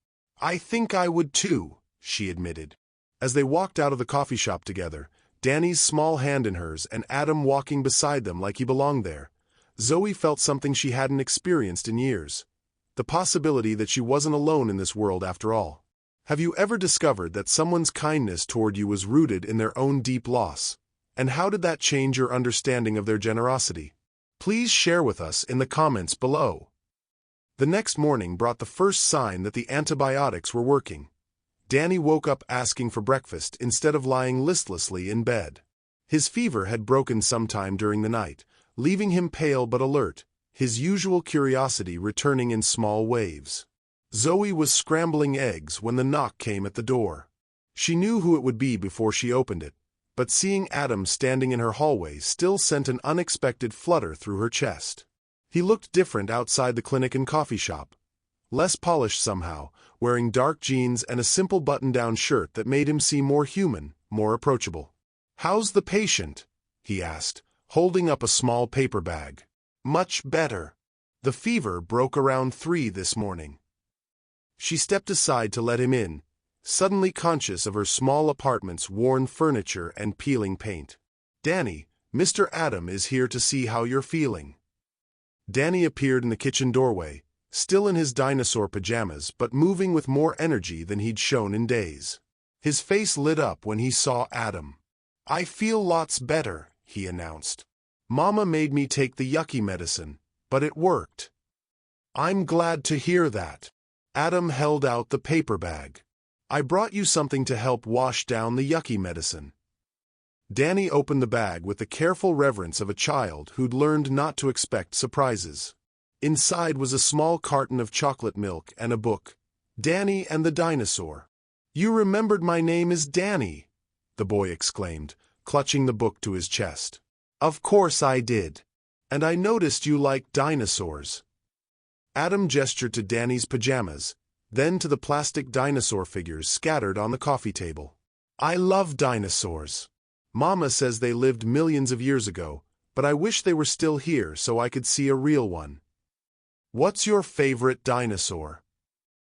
I think I would too, she admitted. As they walked out of the coffee shop together, Danny's small hand in hers and Addam walking beside them like he belonged there, Zoe felt something she hadn't experienced in years. The possibility that she wasn't alone in this world after all. Have you ever discovered that someone's kindness toward you was rooted in their own deep loss? And how did that change your understanding of their generosity? Please share with us in the comments below. The next morning brought the first sign that the antibiotics were working. Danny woke up asking for breakfast instead of lying listlessly in bed. His fever had broken sometime during the night, leaving him pale but alert, his usual curiosity returning in small waves. Zoe was scrambling eggs when the knock came at the door. She knew who it would be before she opened it, but seeing Addam standing in her hallway still sent an unexpected flutter through her chest. He looked different outside the clinic and coffee shop. Less polished somehow, wearing dark jeans and a simple button-down shirt that made him seem more human, more approachable. How's the patient? He asked, holding up a small paper bag. Much better. The fever broke around 3 this morning. She stepped aside to let him in, suddenly conscious of her small apartment's worn furniture and peeling paint. Danny, Mr. Addam is here to see how you're feeling. Danny appeared in the kitchen doorway, still in his dinosaur pajamas but moving with more energy than he'd shown in days. His face lit up when he saw Addam. I feel lots better, he announced. Mama made me take the yucky medicine, but it worked. I'm glad to hear that. Addam held out the paper bag. I brought you something to help wash down the yucky medicine. Danny opened the bag with the careful reverence of a child who'd learned not to expect surprises. Inside was a small carton of chocolate milk and a book, Danny and the Dinosaur. You remembered my name is Danny, the boy exclaimed, clutching the book to his chest. Of course I did. And I noticed you like dinosaurs. Addam gestured to Danny's pajamas, then to the plastic dinosaur figures scattered on the coffee table. I love dinosaurs. Mama says they lived millions of years ago, but I wish they were still here so I could see a real one. What's your favorite dinosaur?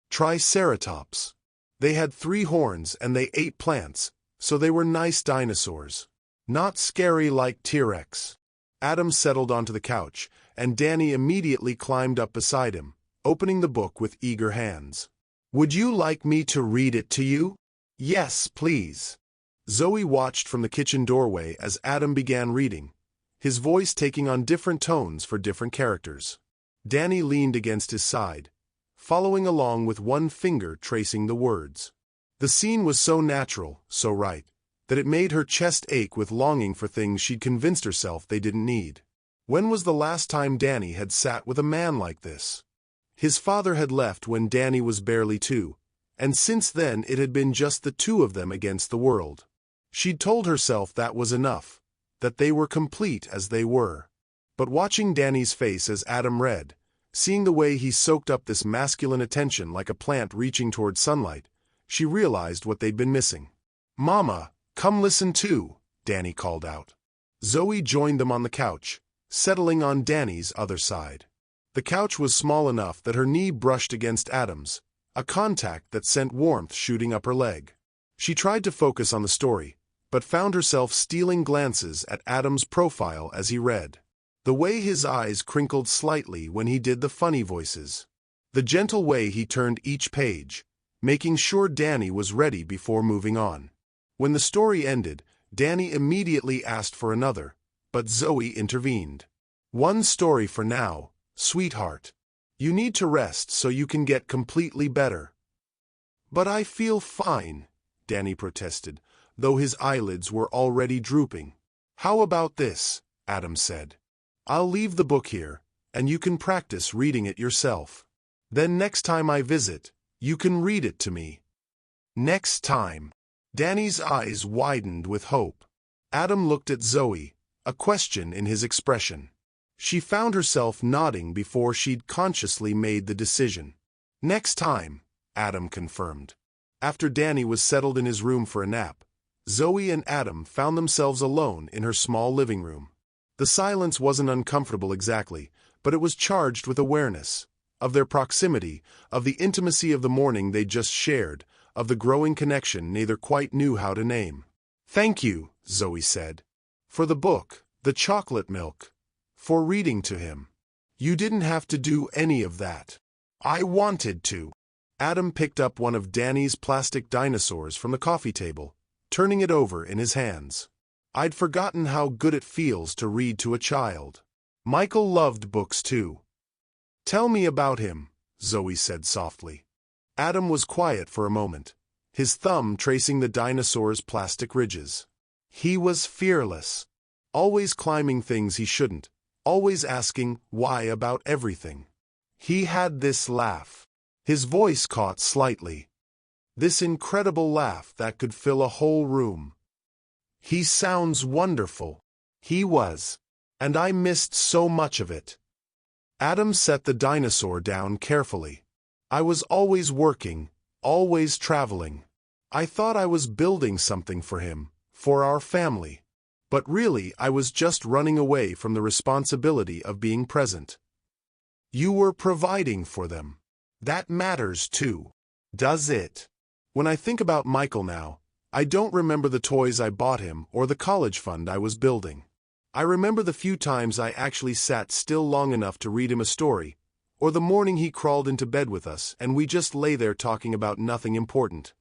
Triceratops. They had 3 horns and they ate plants, so they were nice dinosaurs. Not scary like T-Rex. Addam settled onto the couch, and Danny immediately climbed up beside him, opening the book with eager hands. Would you like me to read it to you? Yes, please. Zoe watched from the kitchen doorway as Addam began reading, his voice taking on different tones for different characters. Danny leaned against his side, following along with one finger tracing the words. The scene was so natural, so right, that it made her chest ache with longing for things she'd convinced herself they didn't need. When was the last time Danny had sat with a man like this? His father had left when Danny was barely 2, and since then it had been just the 2 of them against the world. She'd told herself that was enough, that they were complete as they were. But watching Danny's face as Addam read, seeing the way he soaked up this masculine attention like a plant reaching toward sunlight, she realized what they'd been missing. Mama, come listen too, Danny called out. Zoe joined them on the couch, settling on Danny's other side. The couch was small enough that her knee brushed against Addam's, a contact that sent warmth shooting up her leg. She tried to focus on the story, but found herself stealing glances at Addam's profile as he read. The way his eyes crinkled slightly when he did the funny voices. The gentle way he turned each page, making sure Danny was ready before moving on. When the story ended, Danny immediately asked for another, but Zoe intervened. "One story for now, sweetheart. You need to rest so you can get completely better." "But I feel fine," Danny protested, though his eyelids were already drooping. "How about this?" Addam said. "I'll leave the book here, and you can practice reading it yourself. Then next time I visit, you can read it to me." Next time. Danny's eyes widened with hope. Addam looked at Zoe, a question in his expression. She found herself nodding before she'd consciously made the decision. "Next time," Addam confirmed. After Danny was settled in his room for a nap, Zoe and Addam found themselves alone in her small living room. The silence wasn't uncomfortable exactly, but it was charged with awareness of their proximity, of the intimacy of the morning they'd just shared, of the growing connection neither quite knew how to name. "Thank you," Zoe said, "for the book, the chocolate milk, for reading to him. You didn't have to do any of that. I wanted to." Addam picked up one of Danny's plastic dinosaurs from the coffee table, turning it over in his hands. "I'd forgotten how good it feels to read to a child. Michael loved books too." "Tell me about him," Zoe said softly. Addam was quiet for a moment, his thumb tracing the dinosaur's plastic ridges. "He was fearless, always climbing things he shouldn't, always asking why about everything. He had this laugh." His voice caught slightly. "This incredible laugh that could fill a whole room. He sounds wonderful." He was. And I missed so much of it. Addam set the dinosaur down carefully. "I was always working, always traveling. I thought I was building something for him, for our family. But really I was just running away from the responsibility of being present." "You were providing for them. That matters too, does it?" "When I think about Michael now, I don't remember the toys I bought him or the college fund I was building. I remember the few times I actually sat still long enough to read him a story, or the morning he crawled into bed with us and we just lay there talking about nothing important."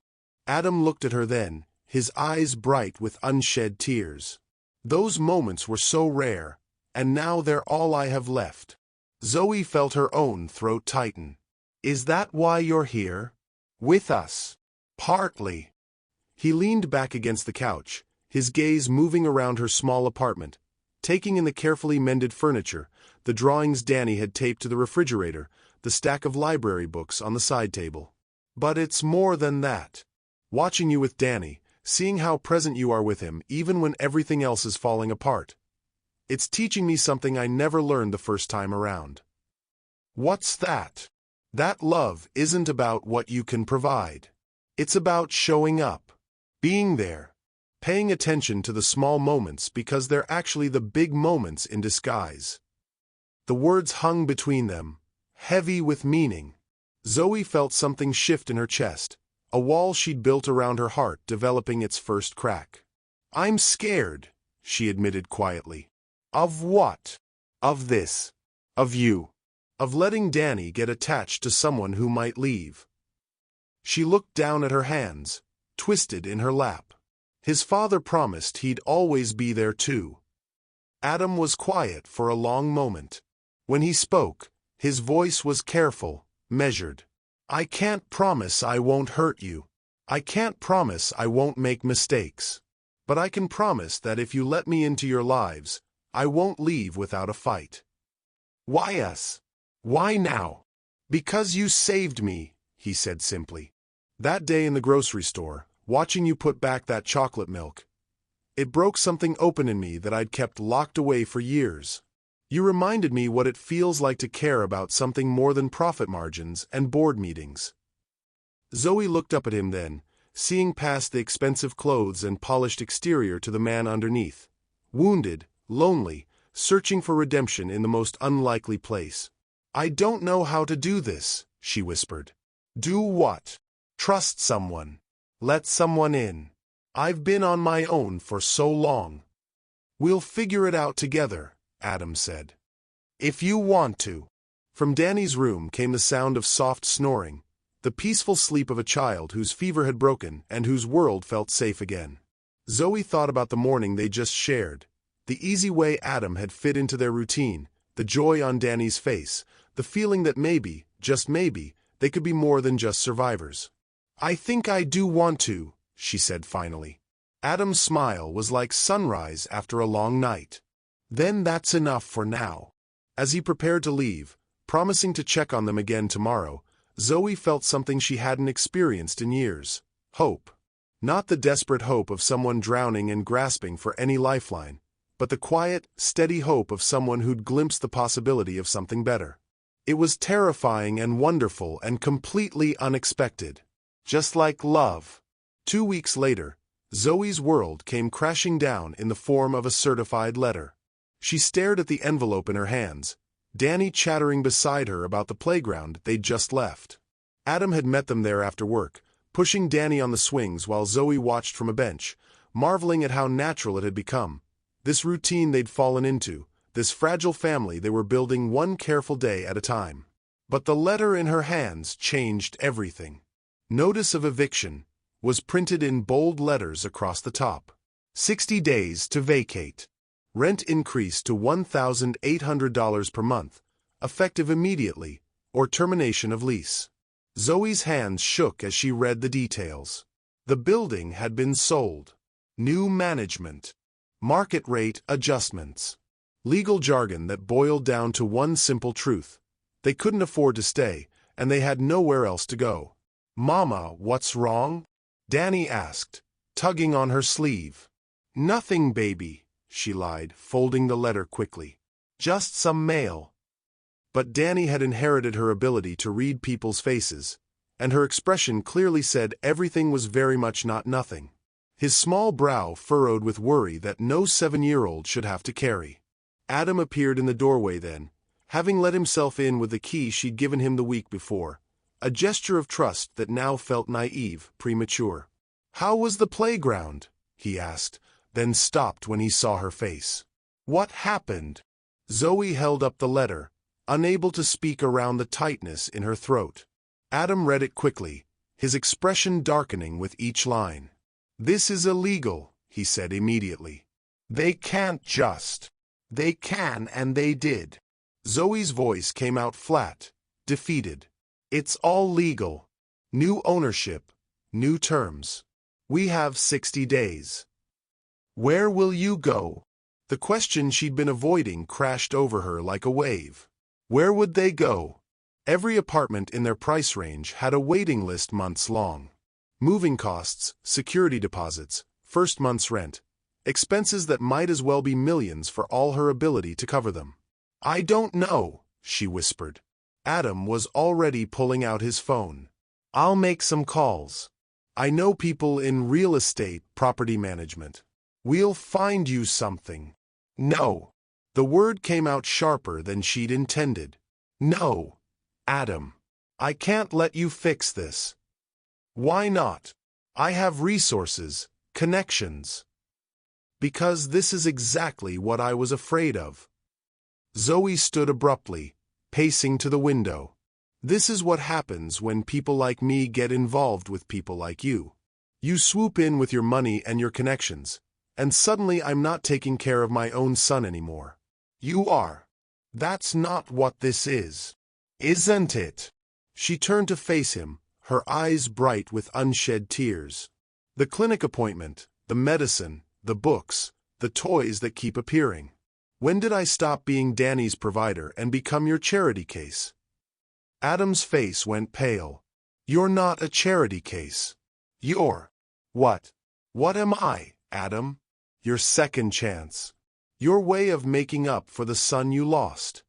Addam looked at her then, his eyes bright with unshed tears. "Those moments were so rare, and now they're all I have left." Zoe felt her own throat tighten. "Is that why you're here? With us?" "Partly." He leaned back against the couch, his gaze moving around her small apartment, taking in the carefully mended furniture, the drawings Danny had taped to the refrigerator, the stack of library books on the side table. "But it's more than that. Watching you with Danny, seeing how present you are with him even when everything else is falling apart. It's teaching me something I never learned the first time around." "What's that?" "That love isn't about what you can provide. It's about showing up, being there, paying attention to the small moments because they're actually the big moments in disguise." The words hung between them, heavy with meaning. Zoe felt something shift in her chest, a wall she'd built around her heart developing its first crack. "I'm scared," she admitted quietly. "Of what?" "Of this. Of you. Of letting Danny get attached to someone who might leave." She looked down at her hands, twisted in her lap. His father promised he'd always be there too. Addam was quiet for a long moment. When he spoke, his voice was careful, measured. "I can't promise I won't hurt you. I can't promise I won't make mistakes. But I can promise that if you let me into your lives, I won't leave without a fight." "Why us? Why now?" "Because you saved me," he said simply. "That day in the grocery store, watching you put back that chocolate milk. It broke something open in me that I'd kept locked away for years. You reminded me what it feels like to care about something more than profit margins and board meetings." Zoe looked up at him then, seeing past the expensive clothes and polished exterior to the man underneath, wounded, lonely, searching for redemption in the most unlikely place. "I don't know how to do this," she whispered. Do what? Trust someone. Let someone in. I've been on my own for so long. We'll figure it out together, Addam said. If you want to. From Danny's room came the sound of soft snoring, the peaceful sleep of a child whose fever had broken and whose world felt safe again. Zoe thought about the morning they just shared, the easy way Addam had fit into their routine, the joy on Danny's face, the feeling that maybe, just maybe, they could be more than just survivors. I think I do want to, she said finally. Addam's smile was like sunrise after a long night. Then that's enough for now. As he prepared to leave, promising to check on them again tomorrow, Zoe felt something she hadn't experienced in years. Hope. Not the desperate hope of someone drowning and grasping for any lifeline, but the quiet, steady hope of someone who'd glimpsed the possibility of something better. It was terrifying and wonderful and completely unexpected. Just like love. 2 weeks later, Zoe's world came crashing down in the form of a certified letter. She stared at the envelope in her hands, Danny chattering beside her about the playground they'd just left. Addam had met them there after work, pushing Danny on the swings while Zoe watched from a bench, marveling at how natural it had become. This routine they'd fallen into, this fragile family they were building one careful day at a time. But the letter in her hands changed everything. Notice of eviction was printed in bold letters across the top. 60 days to vacate. Rent increased to $1,800 per month, effective immediately, or termination of lease. Zoe's hands shook as she read the details. The building had been sold. New management. Market rate adjustments. Legal jargon that boiled down to one simple truth. They couldn't afford to stay, and they had nowhere else to go. Mama, what's wrong? Danny asked, tugging on her sleeve. Nothing, baby, she lied, folding the letter quickly. Just some mail. But Danny had inherited her ability to read people's faces, and her expression clearly said everything was very much not nothing. His small brow furrowed with worry that no 7-year-old should have to carry. Addam appeared in the doorway then, having let himself in with the key she'd given him the week before, a gesture of trust that now felt naive, premature. How was the playground? He asked, then stopped when he saw her face. What happened? Zoe held up the letter, unable to speak around the tightness in her throat. Addam read it quickly, his expression darkening with each line. This is illegal, he said immediately. They can't just. They can and they did. Zoe's voice came out flat, defeated. It's all legal. New ownership, new terms. We have 60 days. Where will you go? The question she'd been avoiding crashed over her like a wave. Where would they go? Every apartment in their price range had a waiting list months long. Moving costs, security deposits, first month's rent, expenses that might as well be millions for all her ability to cover them. I don't know, she whispered. Addam was already pulling out his phone. I'll make some calls. I know people in real estate, property management. We'll find you something. No. The word came out sharper than she'd intended. No, Addam. I can't let you fix this. Why not? I have resources, connections. Because this is exactly what I was afraid of. Zoe stood abruptly, pacing to the window. This is what happens when people like me get involved with people like you. You swoop in with your money and your connections, and suddenly I'm not taking care of my own son anymore. You are. That's not what this is. Isn't it? She turned to face him, her eyes bright with unshed tears. The clinic appointment, the medicine, the books, the toys that keep appearing. When did I stop being Danny's provider and become your charity case? Addam's face went pale. You're not a charity case. You're... What? What am I, Addam? Your second chance. Your way of making up for the son you lost.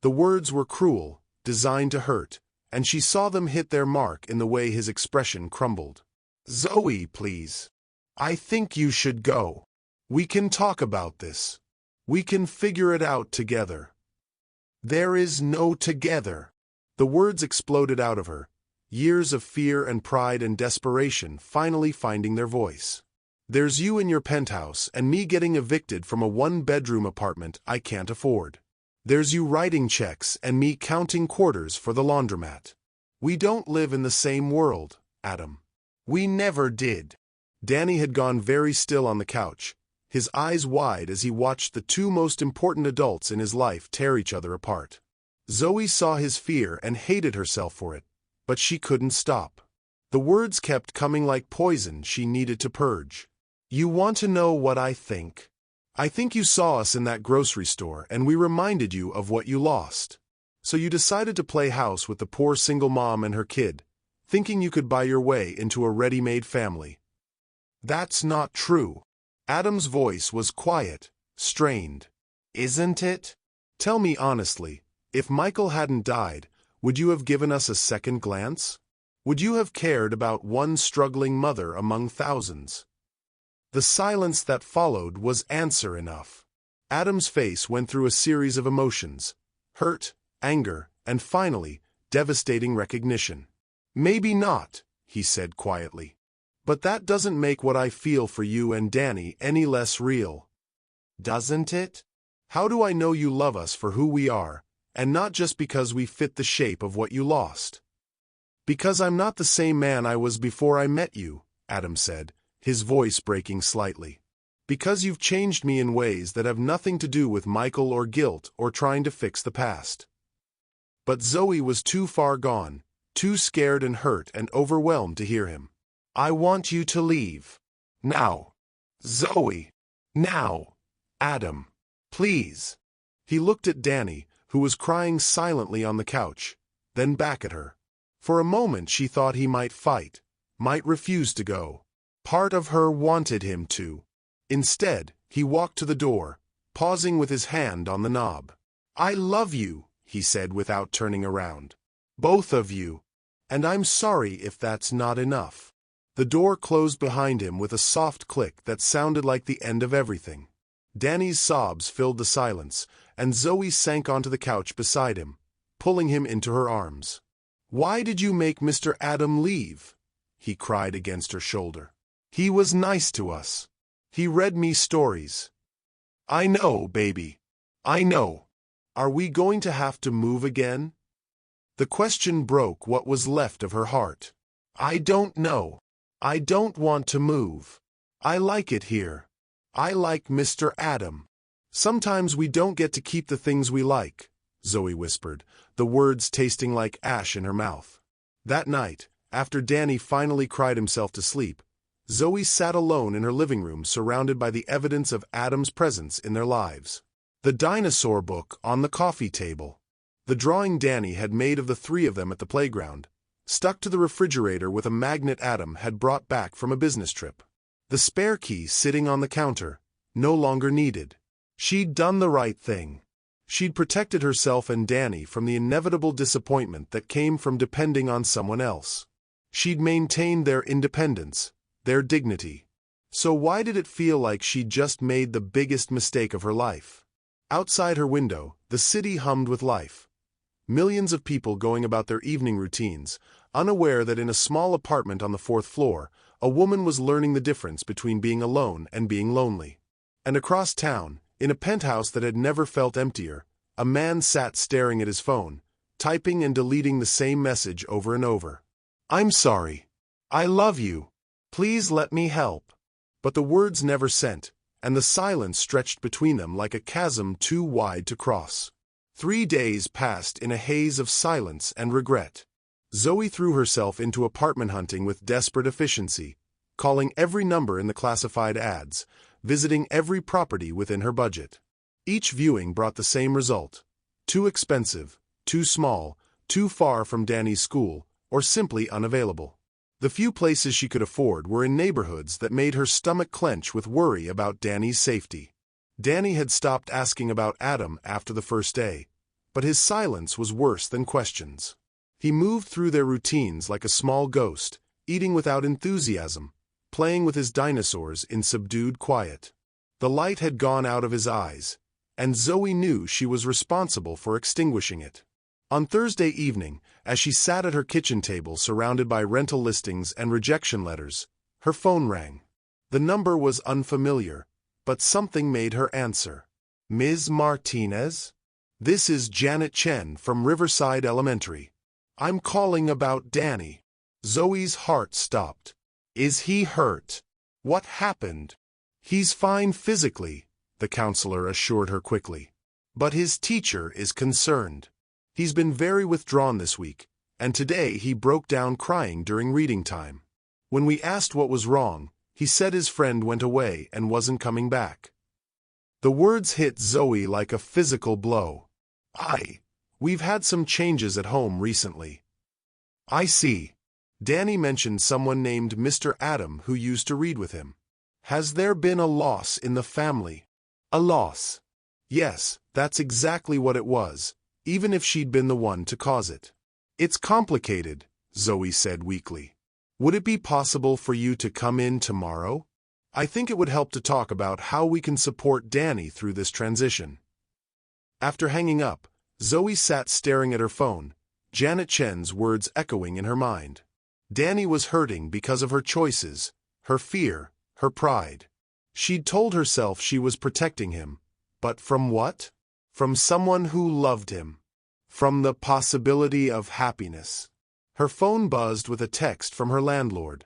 The words were cruel, designed to hurt, and she saw them hit their mark in the way his expression crumbled. Zoe, please. I think you should go. We can talk about this. We can figure it out together. There is no together. The words exploded out of her, Years of fear and pride and desperation finally finding their voice. There's you in your penthouse and me getting evicted from a one-bedroom apartment I can't afford. There's you writing checks and me counting quarters for the laundromat. We don't live in the same world, Addam. We never did. Danny had gone very still on the couch, his eyes wide as he watched the two most important adults in his life tear each other apart. Zoe saw his fear and hated herself for it, but she couldn't stop. The words kept coming like poison she needed to purge. You want to know what I think? I think you saw us in that grocery store and we reminded you of what you lost. So you decided to play house with the poor single mom and her kid, thinking you could buy your way into a ready-made family. That's not true. Addam's voice was quiet, strained. Isn't it? Tell me honestly, if Michael hadn't died, would you have given us a second glance? Would you have cared about one struggling mother among thousands? The silence that followed was answer enough. Addam's face went through a series of emotions: hurt, anger, and finally, devastating recognition. Maybe not, he said quietly. But that doesn't make what I feel for you and Danny any less real. Doesn't it? How do I know you love us for who we are, and not just because we fit the shape of what you lost? Because I'm not the same man I was before I met you, Addam said, his voice breaking slightly. Because you've changed me in ways that have nothing to do with Michael or guilt or trying to fix the past. But Zoe was too far gone, too scared and hurt and overwhelmed to hear him. I want you to leave. Now. Zoe. Now. Addam. Please. He looked at Danny, who was crying silently on the couch, then back at her. For a moment she thought he might fight, might refuse to go. Part of her wanted him to. Instead, he walked to the door, pausing with his hand on the knob. I love you, he said without turning around. Both of you. And I'm sorry if that's not enough. The door closed behind him with a soft click that sounded like the end of everything. Danny's sobs filled the silence, and Zoe sank onto the couch beside him, pulling him into her arms. Why did you make Mr. Addam leave? He cried against her shoulder. He was nice to us. He read me stories. I know, baby. I know. Are we going to have to move again? The question broke what was left of her heart. I don't know. I don't want to move. I like it here. I like Mr. Addam. Sometimes we don't get to keep the things we like, Zoe whispered, the words tasting like ash in her mouth. That night, after Danny finally cried himself to sleep, Zoe sat alone in her living room surrounded by the evidence of Addam's presence in their lives. The dinosaur book on the coffee table. The drawing Danny had made of the three of them at the playground, stuck to the refrigerator with a magnet Addam had brought back from a business trip. The spare key sitting on the counter, no longer needed. She'd done the right thing. She'd protected herself and Danny from the inevitable disappointment that came from depending on someone else. She'd maintained their independence, their dignity. So why did it feel like she'd just made the biggest mistake of her life? Outside her window, the city hummed with life. Millions of people going about their evening routines, unaware that in a small apartment on the 4th floor, a woman was learning the difference between being alone and being lonely. And across town, in a penthouse that had never felt emptier, a man sat staring at his phone, typing and deleting the same message over and over. I'm sorry. I love you. Please let me help. But the words never sent, and the silence stretched between them like a chasm too wide to cross. 3 days passed in a haze of silence and regret. Zoe threw herself into apartment hunting with desperate efficiency, calling every number in the classified ads, visiting every property within her budget. Each viewing brought the same result: too expensive, too small, too far from Danny's school, or simply unavailable. The few places she could afford were in neighborhoods that made her stomach clench with worry about Danny's safety. Danny had stopped asking about Addam after the first day, but his silence was worse than questions. He moved through their routines like a small ghost, eating without enthusiasm, playing with his dinosaurs in subdued quiet. The light had gone out of his eyes, and Zoe knew she was responsible for extinguishing it. On Thursday evening, as she sat at her kitchen table surrounded by rental listings and rejection letters, her phone rang. The number was unfamiliar, but something made her answer. "Ms. Martinez? This is Janet Chen from Riverside Elementary. I'm calling about Danny." Zoe's heart stopped. "Is he hurt? What happened?" "He's fine physically," the counselor assured her quickly. "But his teacher is concerned. He's been very withdrawn this week, and today he broke down crying during reading time. When we asked what was wrong, he said his friend went away and wasn't coming back." The words hit Zoe like a physical blow. We've had some changes at home recently." "I see. Danny mentioned someone named Mr. Addam who used to read with him. Has there been a loss in the family?" "A loss?" "Yes, that's exactly what it was, even if she'd been the one to cause it." "It's complicated," Zoe said weakly. "Would it be possible for you to come in tomorrow? I think it would help to talk about how we can support Danny through this transition." After hanging up, Zoe sat staring at her phone, Janet Chen's words echoing in her mind. Danny was hurting because of her choices, her fear, her pride. She'd told herself she was protecting him, but from what? From someone who loved him. From the possibility of happiness. Her phone buzzed with a text from her landlord.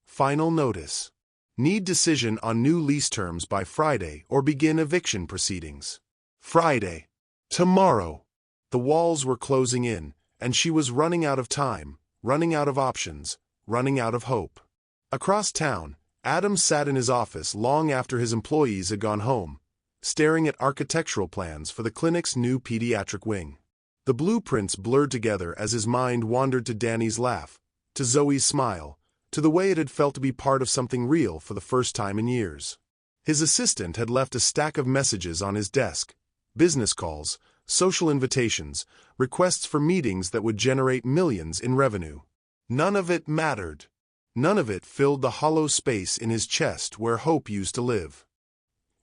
Final notice. Need decision on new lease terms by Friday or begin eviction proceedings. Friday. Tomorrow. The walls were closing in, and she was running out of time, running out of options, running out of hope. Across town, Addam sat in his office long after his employees had gone home, staring at architectural plans for the clinic's new pediatric wing. The blueprints blurred together as his mind wandered to Danny's laugh, to Zoe's smile, to the way it had felt to be part of something real for the first time in years. His assistant had left a stack of messages on his desk, business calls, social invitations, requests for meetings that would generate millions in revenue. None of it mattered. None of it filled the hollow space in his chest where hope used to live.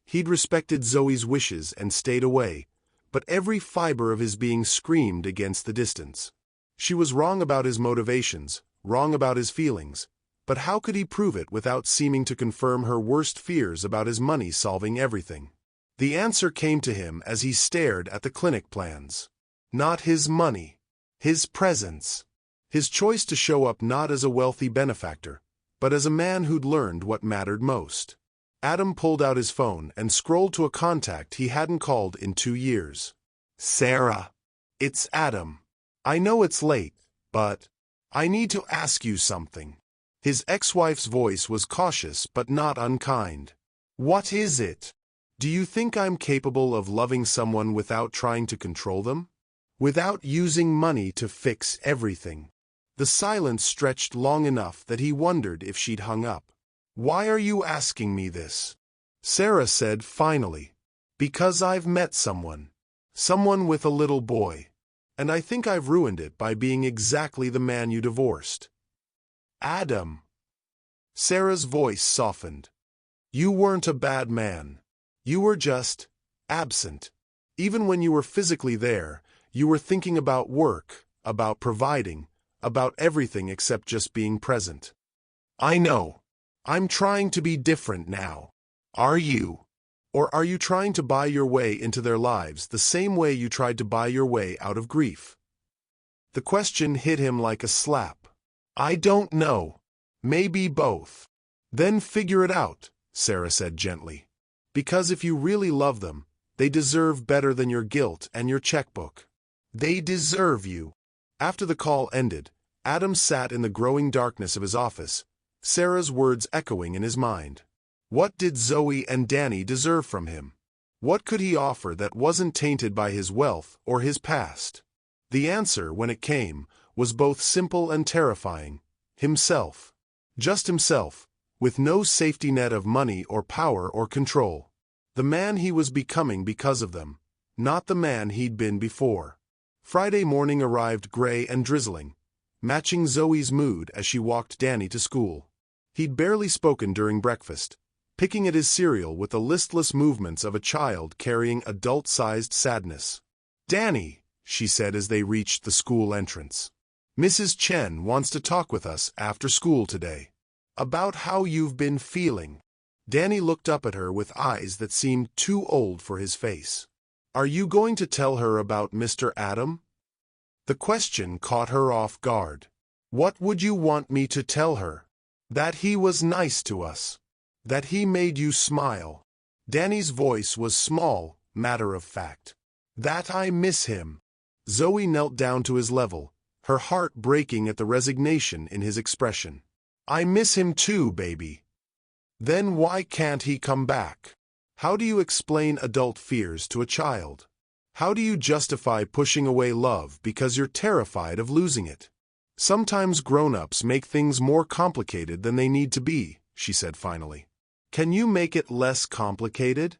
He'd respected Zoe's wishes and stayed away, but every fiber of his being screamed against the distance. She was wrong about his motivations, wrong about his feelings, but how could he prove it without seeming to confirm her worst fears about his money solving everything? The answer came to him as he stared at the clinic plans. Not his money. His presence. His choice to show up not as a wealthy benefactor, but as a man who'd learned what mattered most. Addam pulled out his phone and scrolled to a contact he hadn't called in 2 years. "Sarah. It's Addam. I know it's late, but I need to ask you something." His ex-wife's voice was cautious but not unkind. "What is it? Do you think I'm capable of loving someone without trying to control them? Without using money to fix everything?" The silence stretched long enough that he wondered if she'd hung up. "Why are you asking me this?" Sarah said finally. "Because I've met someone. Someone with a little boy. And I think I've ruined it by being exactly the man you divorced." "Addam." Sarah's voice softened. "You weren't a bad man. You were just absent. Even when you were physically there, you were thinking about work, about providing, about everything except just being present." "I know. I'm trying to be different now. Are you? Or are you trying to buy your way into their lives the same way you tried to buy your way out of grief?" The question hit him like a slap. "I don't know. Maybe both." "Then figure it out," Sarah said gently. "Because if you really love them, they deserve better than your guilt and your checkbook. They deserve you." After the call ended, Addam sat in the growing darkness of his office, Sarah's words echoing in his mind. What did Zoe and Danny deserve from him? What could he offer that wasn't tainted by his wealth or his past? The answer, when it came, was both simple and terrifying. Himself. Just himself, with no safety net of money or power or control. The man he was becoming because of them, not the man he'd been before. Friday morning arrived gray and drizzling, matching Zoe's mood as she walked Danny to school. He'd barely spoken during breakfast, picking at his cereal with the listless movements of a child carrying adult-sized sadness. "Danny," she said as they reached the school entrance. "Mrs. Chen wants to talk with us after school today. About how you've been feeling." Danny looked up at her with eyes that seemed too old for his face. "Are you going to tell her about Mr. Addam?" The question caught her off guard. "What would you want me to tell her?" "That he was nice to us. That he made you smile." Danny's voice was small, matter-of-fact. "That I miss him." Zoe knelt down to his level, her heart breaking at the resignation in his expression. "I miss him too, baby." "Then why can't he come back?" How do you explain adult fears to a child? How do you justify pushing away love because you're terrified of losing it? "Sometimes grown-ups make things more complicated than they need to be," she said finally. "Can you make it less complicated?"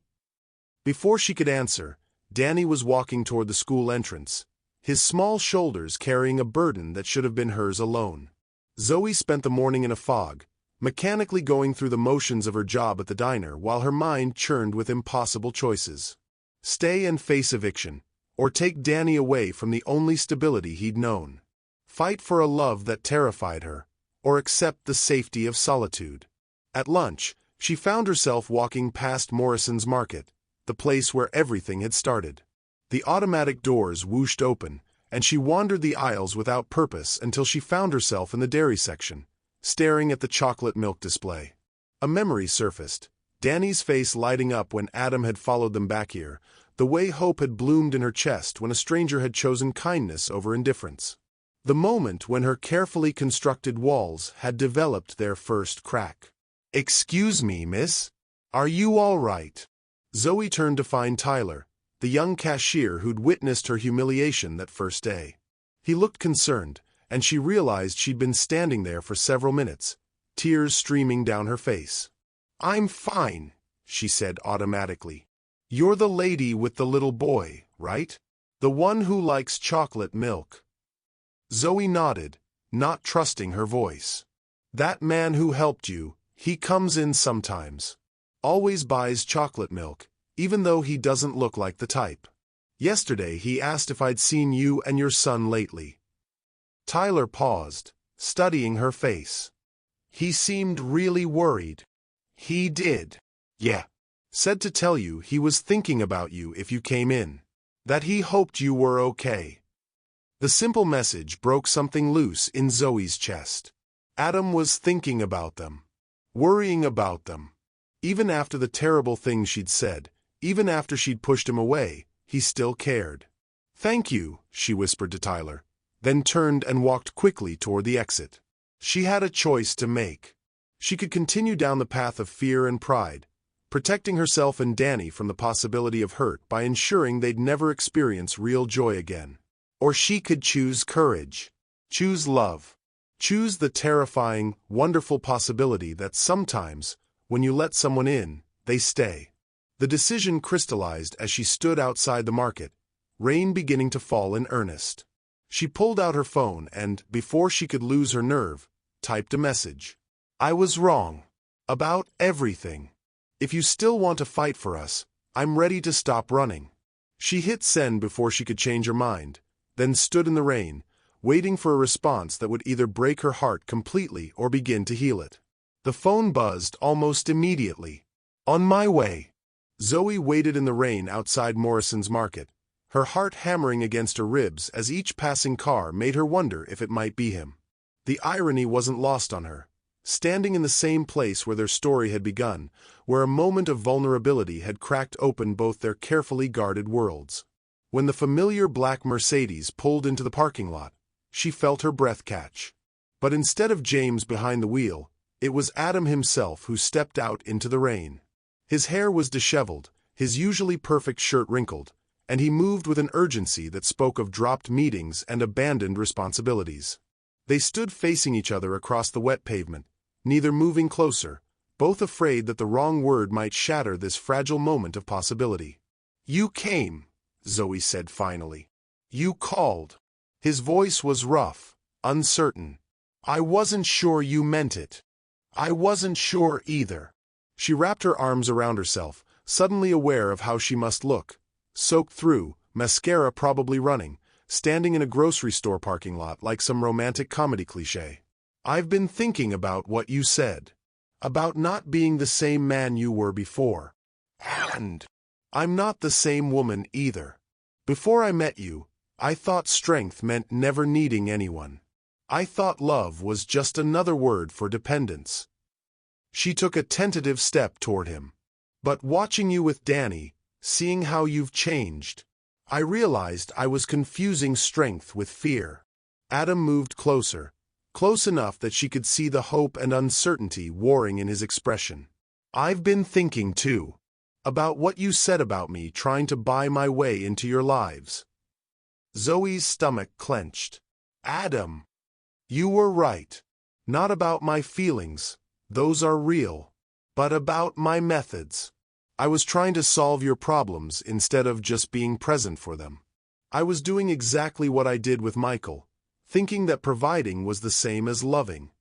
Before she could answer, Danny was walking toward the school entrance, his small shoulders carrying a burden that should have been hers alone. Zoe spent the morning in a fog, mechanically going through the motions of her job at the diner while her mind churned with impossible choices. Stay and face eviction, or take Danny away from the only stability he'd known. Fight for a love that terrified her, or accept the safety of solitude. At lunch, she found herself walking past Morrison's Market, the place where everything had started. The automatic doors whooshed open, and she wandered the aisles without purpose until she found herself in the dairy section, staring at the chocolate milk display. A memory surfaced, Danny's face lighting up when Addam had followed them back here, the way hope had bloomed in her chest when a stranger had chosen kindness over indifference. The moment when her carefully constructed walls had developed their first crack. "Excuse me, miss? Are you all right?" Zoe turned to find Tyler, the young cashier who'd witnessed her humiliation that first day. He looked concerned, and she realized she'd been standing there for several minutes, tears streaming down her face. "I'm fine," she said automatically. "You're the lady with the little boy, right? The one who likes chocolate milk." Zoe nodded, not trusting her voice. "That man who helped you, he comes in sometimes. Always buys chocolate milk, even though he doesn't look like the type. Yesterday he asked if I'd seen you and your son lately." Tyler paused, studying her face. "He seemed really worried." "He did. Yeah. Said to tell you he was thinking about you if you came in. That he hoped you were okay." The simple message broke something loose in Zoe's chest. Addam was thinking about them, worrying about them. Even after the terrible things she'd said, even after she'd pushed him away, he still cared. "Thank you," she whispered to Tyler, then turned and walked quickly toward the exit. She had a choice to make. She could continue down the path of fear and pride, protecting herself and Danny from the possibility of hurt by ensuring they'd never experience real joy again. Or she could choose courage, choose love, choose the terrifying, wonderful possibility that sometimes, when you let someone in, they stay. The decision crystallized as she stood outside the market, rain beginning to fall in earnest. She pulled out her phone and, before she could lose her nerve, typed a message. "I was wrong. About everything. If you still want to fight for us, I'm ready to stop running." She hit send before she could change her mind, then stood in the rain, waiting for a response that would either break her heart completely or begin to heal it. The phone buzzed almost immediately. "On my way." Zoe waited in the rain outside Morrison's Market, her heart hammering against her ribs as each passing car made her wonder if it might be him. The irony wasn't lost on her. Standing in the same place where their story had begun, where a moment of vulnerability had cracked open both their carefully guarded worlds. When the familiar black Mercedes pulled into the parking lot, she felt her breath catch. But instead of James behind the wheel, it was Addam himself who stepped out into the rain. His hair was disheveled, his usually perfect shirt wrinkled, and he moved with an urgency that spoke of dropped meetings and abandoned responsibilities. They stood facing each other across the wet pavement, neither moving closer, both afraid that the wrong word might shatter this fragile moment of possibility. "You came," Zoe said finally. "You called." His voice was rough, uncertain. "I wasn't sure you meant it." "I wasn't sure either." She wrapped her arms around herself, suddenly aware of how she must look, soaked through, mascara probably running, standing in a grocery store parking lot like some romantic comedy cliché. "I've been thinking about what you said. About not being the same man you were before. And I'm not the same woman either. Before I met you, I thought strength meant never needing anyone. I thought love was just another word for dependence." She took a tentative step toward him. "But watching you with Danny, seeing how you've changed, I realized I was confusing strength with fear." Addam moved closer, close enough that she could see the hope and uncertainty warring in his expression. "I've been thinking, too, about what you said about me trying to buy my way into your lives." Zoe's stomach clenched. "Addam, you were right. Not about my feelings, those are real, but about my methods. I was trying to solve your problems instead of just being present for them. I was doing exactly what I did with Michael, thinking that providing was the same as loving."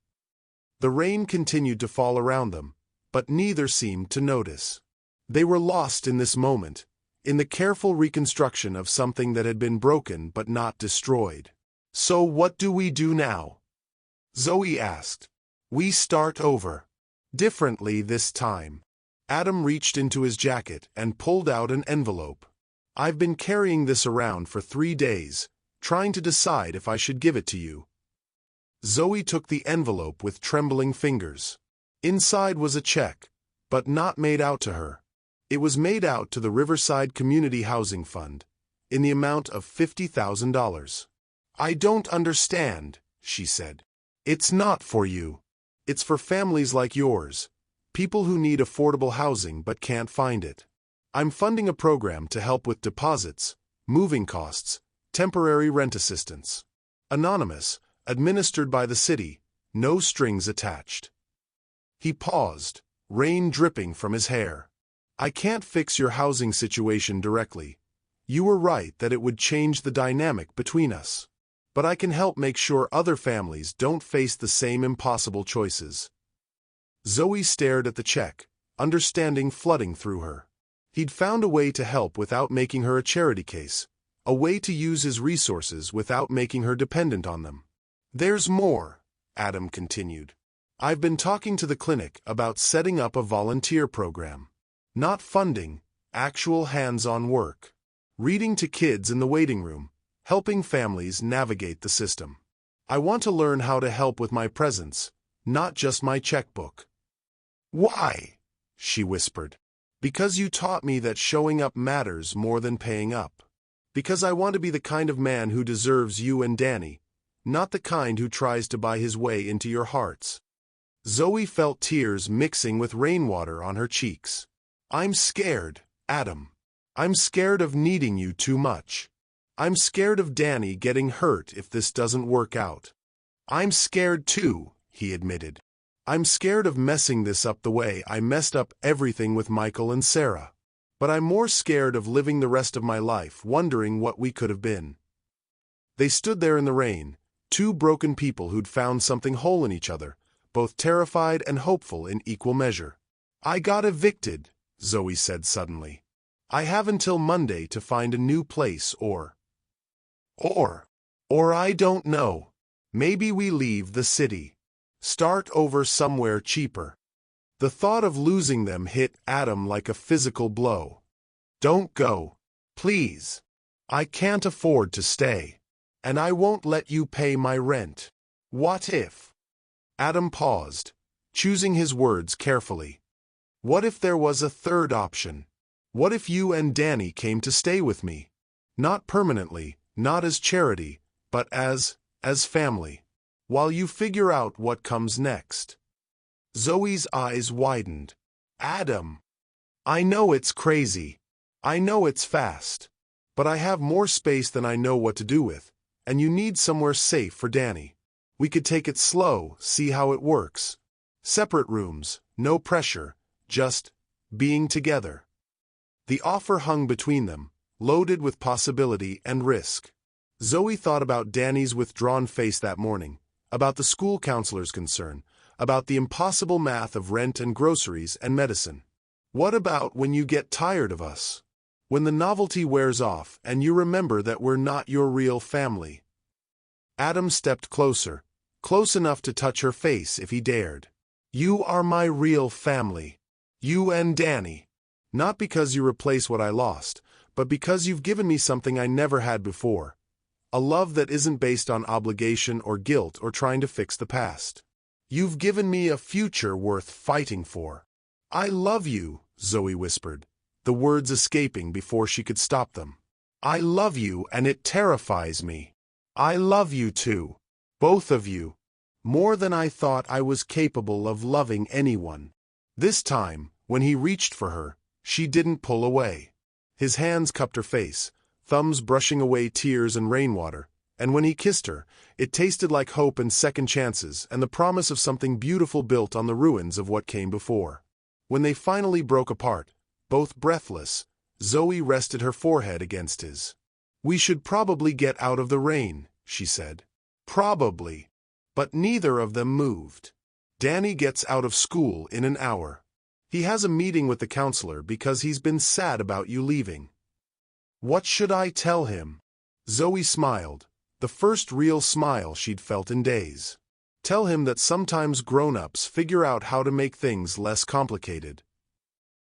The rain continued to fall around them, but neither seemed to notice. They were lost in this moment, in the careful reconstruction of something that had been broken but not destroyed. "So what do we do now?" Zoe asked. "We start over. Differently this time." Addam reached into his jacket and pulled out an envelope. "I've been carrying this around for 3 days, trying to decide if I should give it to you." Zoe took the envelope with trembling fingers. Inside was a check, but not made out to her. It was made out to the Riverside Community Housing Fund, in the amount of $50,000. "I don't understand," she said. "It's not for you. It's for families like yours, people who need affordable housing but can't find it. I'm funding a program to help with deposits, moving costs, temporary rent assistance. Anonymous, administered by the city, no strings attached." He paused, rain dripping from his hair. "I can't fix your housing situation directly. You were right that it would change the dynamic between us. But I can help make sure other families don't face the same impossible choices." Zoe stared at the check, understanding flooding through her. He'd found a way to help without making her a charity case, a way to use his resources without making her dependent on them. "There's more," Addam continued. "I've been talking to the clinic about setting up a volunteer program. Not funding, actual hands-on work. Reading to kids in the waiting room, helping families navigate the system. I want to learn how to help with my presence, not just my checkbook." "Why?" she whispered. "Because you taught me that showing up matters more than paying up. Because I want to be the kind of man who deserves you and Danny, not the kind who tries to buy his way into your hearts." Zoe felt tears mixing with rainwater on her cheeks. "I'm scared, Addam. I'm scared of needing you too much. I'm scared of Danny getting hurt if this doesn't work out." "I'm scared too," he admitted. "I'm scared of messing this up the way I messed up everything with Michael and Sarah. But I'm more scared of living the rest of my life wondering what we could have been." They stood there in the rain, two broken people who'd found something whole in each other, both terrified and hopeful in equal measure. "I got evicted," Zoe said suddenly. "I have until Monday to find a new place or I don't know. Maybe we leave the city. Start over somewhere cheaper." The thought of losing them hit Addam like a physical blow. "Don't go. Please. I can't afford to stay. And I won't let you pay my rent. What if?" Addam paused, choosing his words carefully. "What if there was a third option? What if you and Danny came to stay with me? Not permanently, not as charity, but as family. While you figure out what comes next." Zoe's eyes widened. "Addam, I know it's crazy. I know it's fast. But I have more space than I know what to do with, and you need somewhere safe for Danny. We could take it slow, see how it works. Separate rooms, no pressure, just being together." The offer hung between them, loaded with possibility and risk. Zoe thought about Danny's withdrawn face that morning, about the school counselor's concern, about the impossible math of rent and groceries and medicine. "What about when you get tired of us? When the novelty wears off and you remember that we're not your real family. Addam stepped closer, close enough to touch her face if he dared. You are my real family. You and Danny. Not because you replace what I lost, but because you've given me something I never had before. A love that isn't based on obligation or guilt or trying to fix the past. You've given me a future worth fighting for. I love you, Zoe whispered, the words escaping before she could stop them. I love you, and it terrifies me. I love you too. Both of you. More than I thought I was capable of loving anyone. This time, when he reached for her, she didn't pull away. His hands cupped her face, thumbs brushing away tears and rainwater, and when he kissed her, it tasted like hope and second chances and the promise of something beautiful built on the ruins of what came before. When they finally broke apart, both breathless, Zoe rested her forehead against his. We should probably get out of the rain, she said. Probably. But neither of them moved. Danny gets out of school in an hour. He has a meeting with the counselor because he's been sad about you leaving. What should I tell him? Zoe smiled, the first real smile she'd felt in days. Tell him that sometimes grown-ups figure out how to make things less complicated.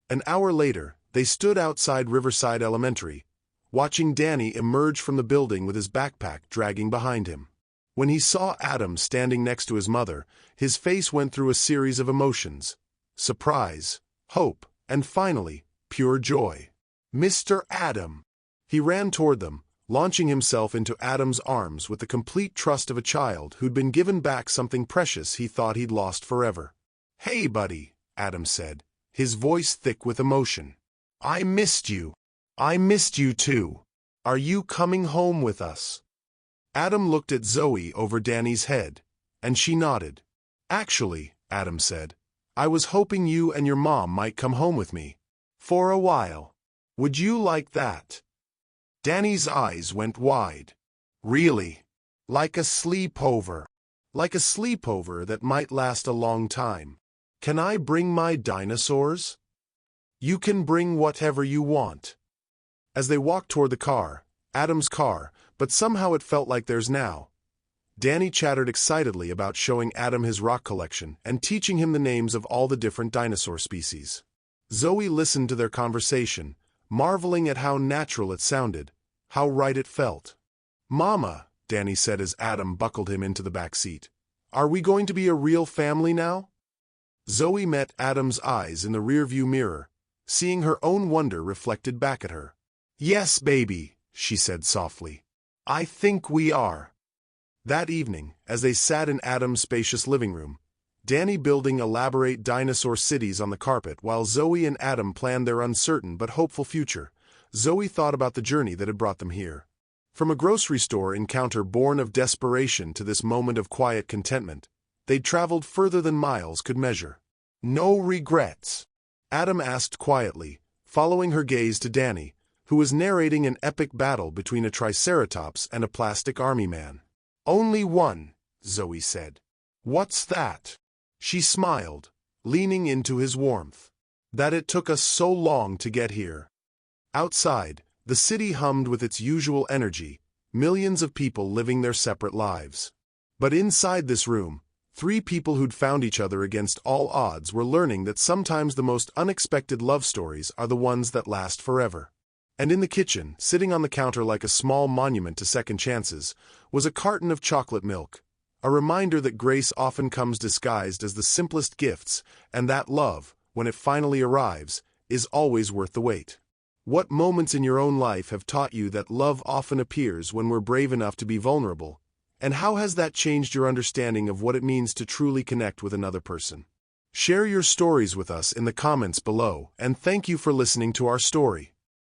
An hour later, they stood outside Riverside Elementary, watching Danny emerge from the building with his backpack dragging behind him. When he saw Addam standing next to his mother, his face went through a series of emotions. Surprise, hope, and finally, pure joy. Mr. Addam! He ran toward them, launching himself into Addam's arms with the complete trust of a child who'd been given back something precious he thought he'd lost forever. Hey, buddy, Addam said, his voice thick with emotion. I missed you. I missed you too. Are you coming home with us? Addam looked at Zoe over Danny's head, and she nodded. Actually, Addam said, I was hoping you and your mom might come home with me. For a while. Would you like that? Danny's eyes went wide. Really? Like a sleepover. Like a sleepover that might last a long time. Can I bring my dinosaurs? You can bring whatever you want. As they walked toward the car, Addam's car, but somehow it felt like theirs now, Danny chattered excitedly about showing Addam his rock collection and teaching him the names of all the different dinosaur species. Zoe listened to their conversation, marveling at how natural it sounded, how right it felt. Mama, Danny said as Addam buckled him into the back seat, are we going to be a real family now? Zoe met Addam's eyes in the rearview mirror, seeing her own wonder reflected back at her. Yes, baby, she said softly. I think we are. That evening, as they sat in Addam's spacious living room, Danny building elaborate dinosaur cities on the carpet while Zoe and Addam planned their uncertain but hopeful future, Zoe thought about the journey that had brought them here. From a grocery store encounter born of desperation to this moment of quiet contentment, they'd traveled further than miles could measure. No regrets? Addam asked quietly, following her gaze to Danny, who was narrating an epic battle between a triceratops and a plastic army man. Only one, Zoe said. What's that? She smiled, leaning into his warmth. That it took us so long to get here. Outside, the city hummed with its usual energy, millions of people living their separate lives. But inside this room, three people who'd found each other against all odds were learning that sometimes the most unexpected love stories are the ones that last forever. And in the kitchen, sitting on the counter like a small monument to second chances, was a carton of chocolate milk, a reminder that grace often comes disguised as the simplest gifts, and that love, when it finally arrives, is always worth the wait. What moments in your own life have taught you that love often appears when we're brave enough to be vulnerable, and how has that changed your understanding of what it means to truly connect with another person? Share your stories with us in the comments below, and thank you for listening to our story.